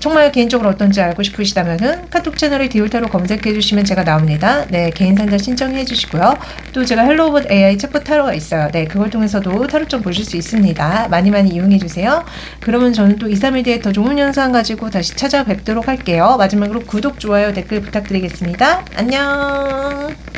정말 개인적으로 어떤지 알고 싶으시다면은 카톡 채널에 디올타로 검색해 주시면 제가 나옵니다. 네, 개인 상담 신청해 주시고요. 또 제가 헬로우봇 AI 챗봇 타로가 있어요. 네, 그걸 통해서도 타로 좀 보실 수 있습니다. 많이 많이 이용해 주세요. 그러면 저는 또 2, 3일 뒤에 더 좋은 영상 가지고 다시 찾아뵙도록 할게요. 마지막으로 구독, 좋아요, 댓글 부탁드리겠습니다. 안녕.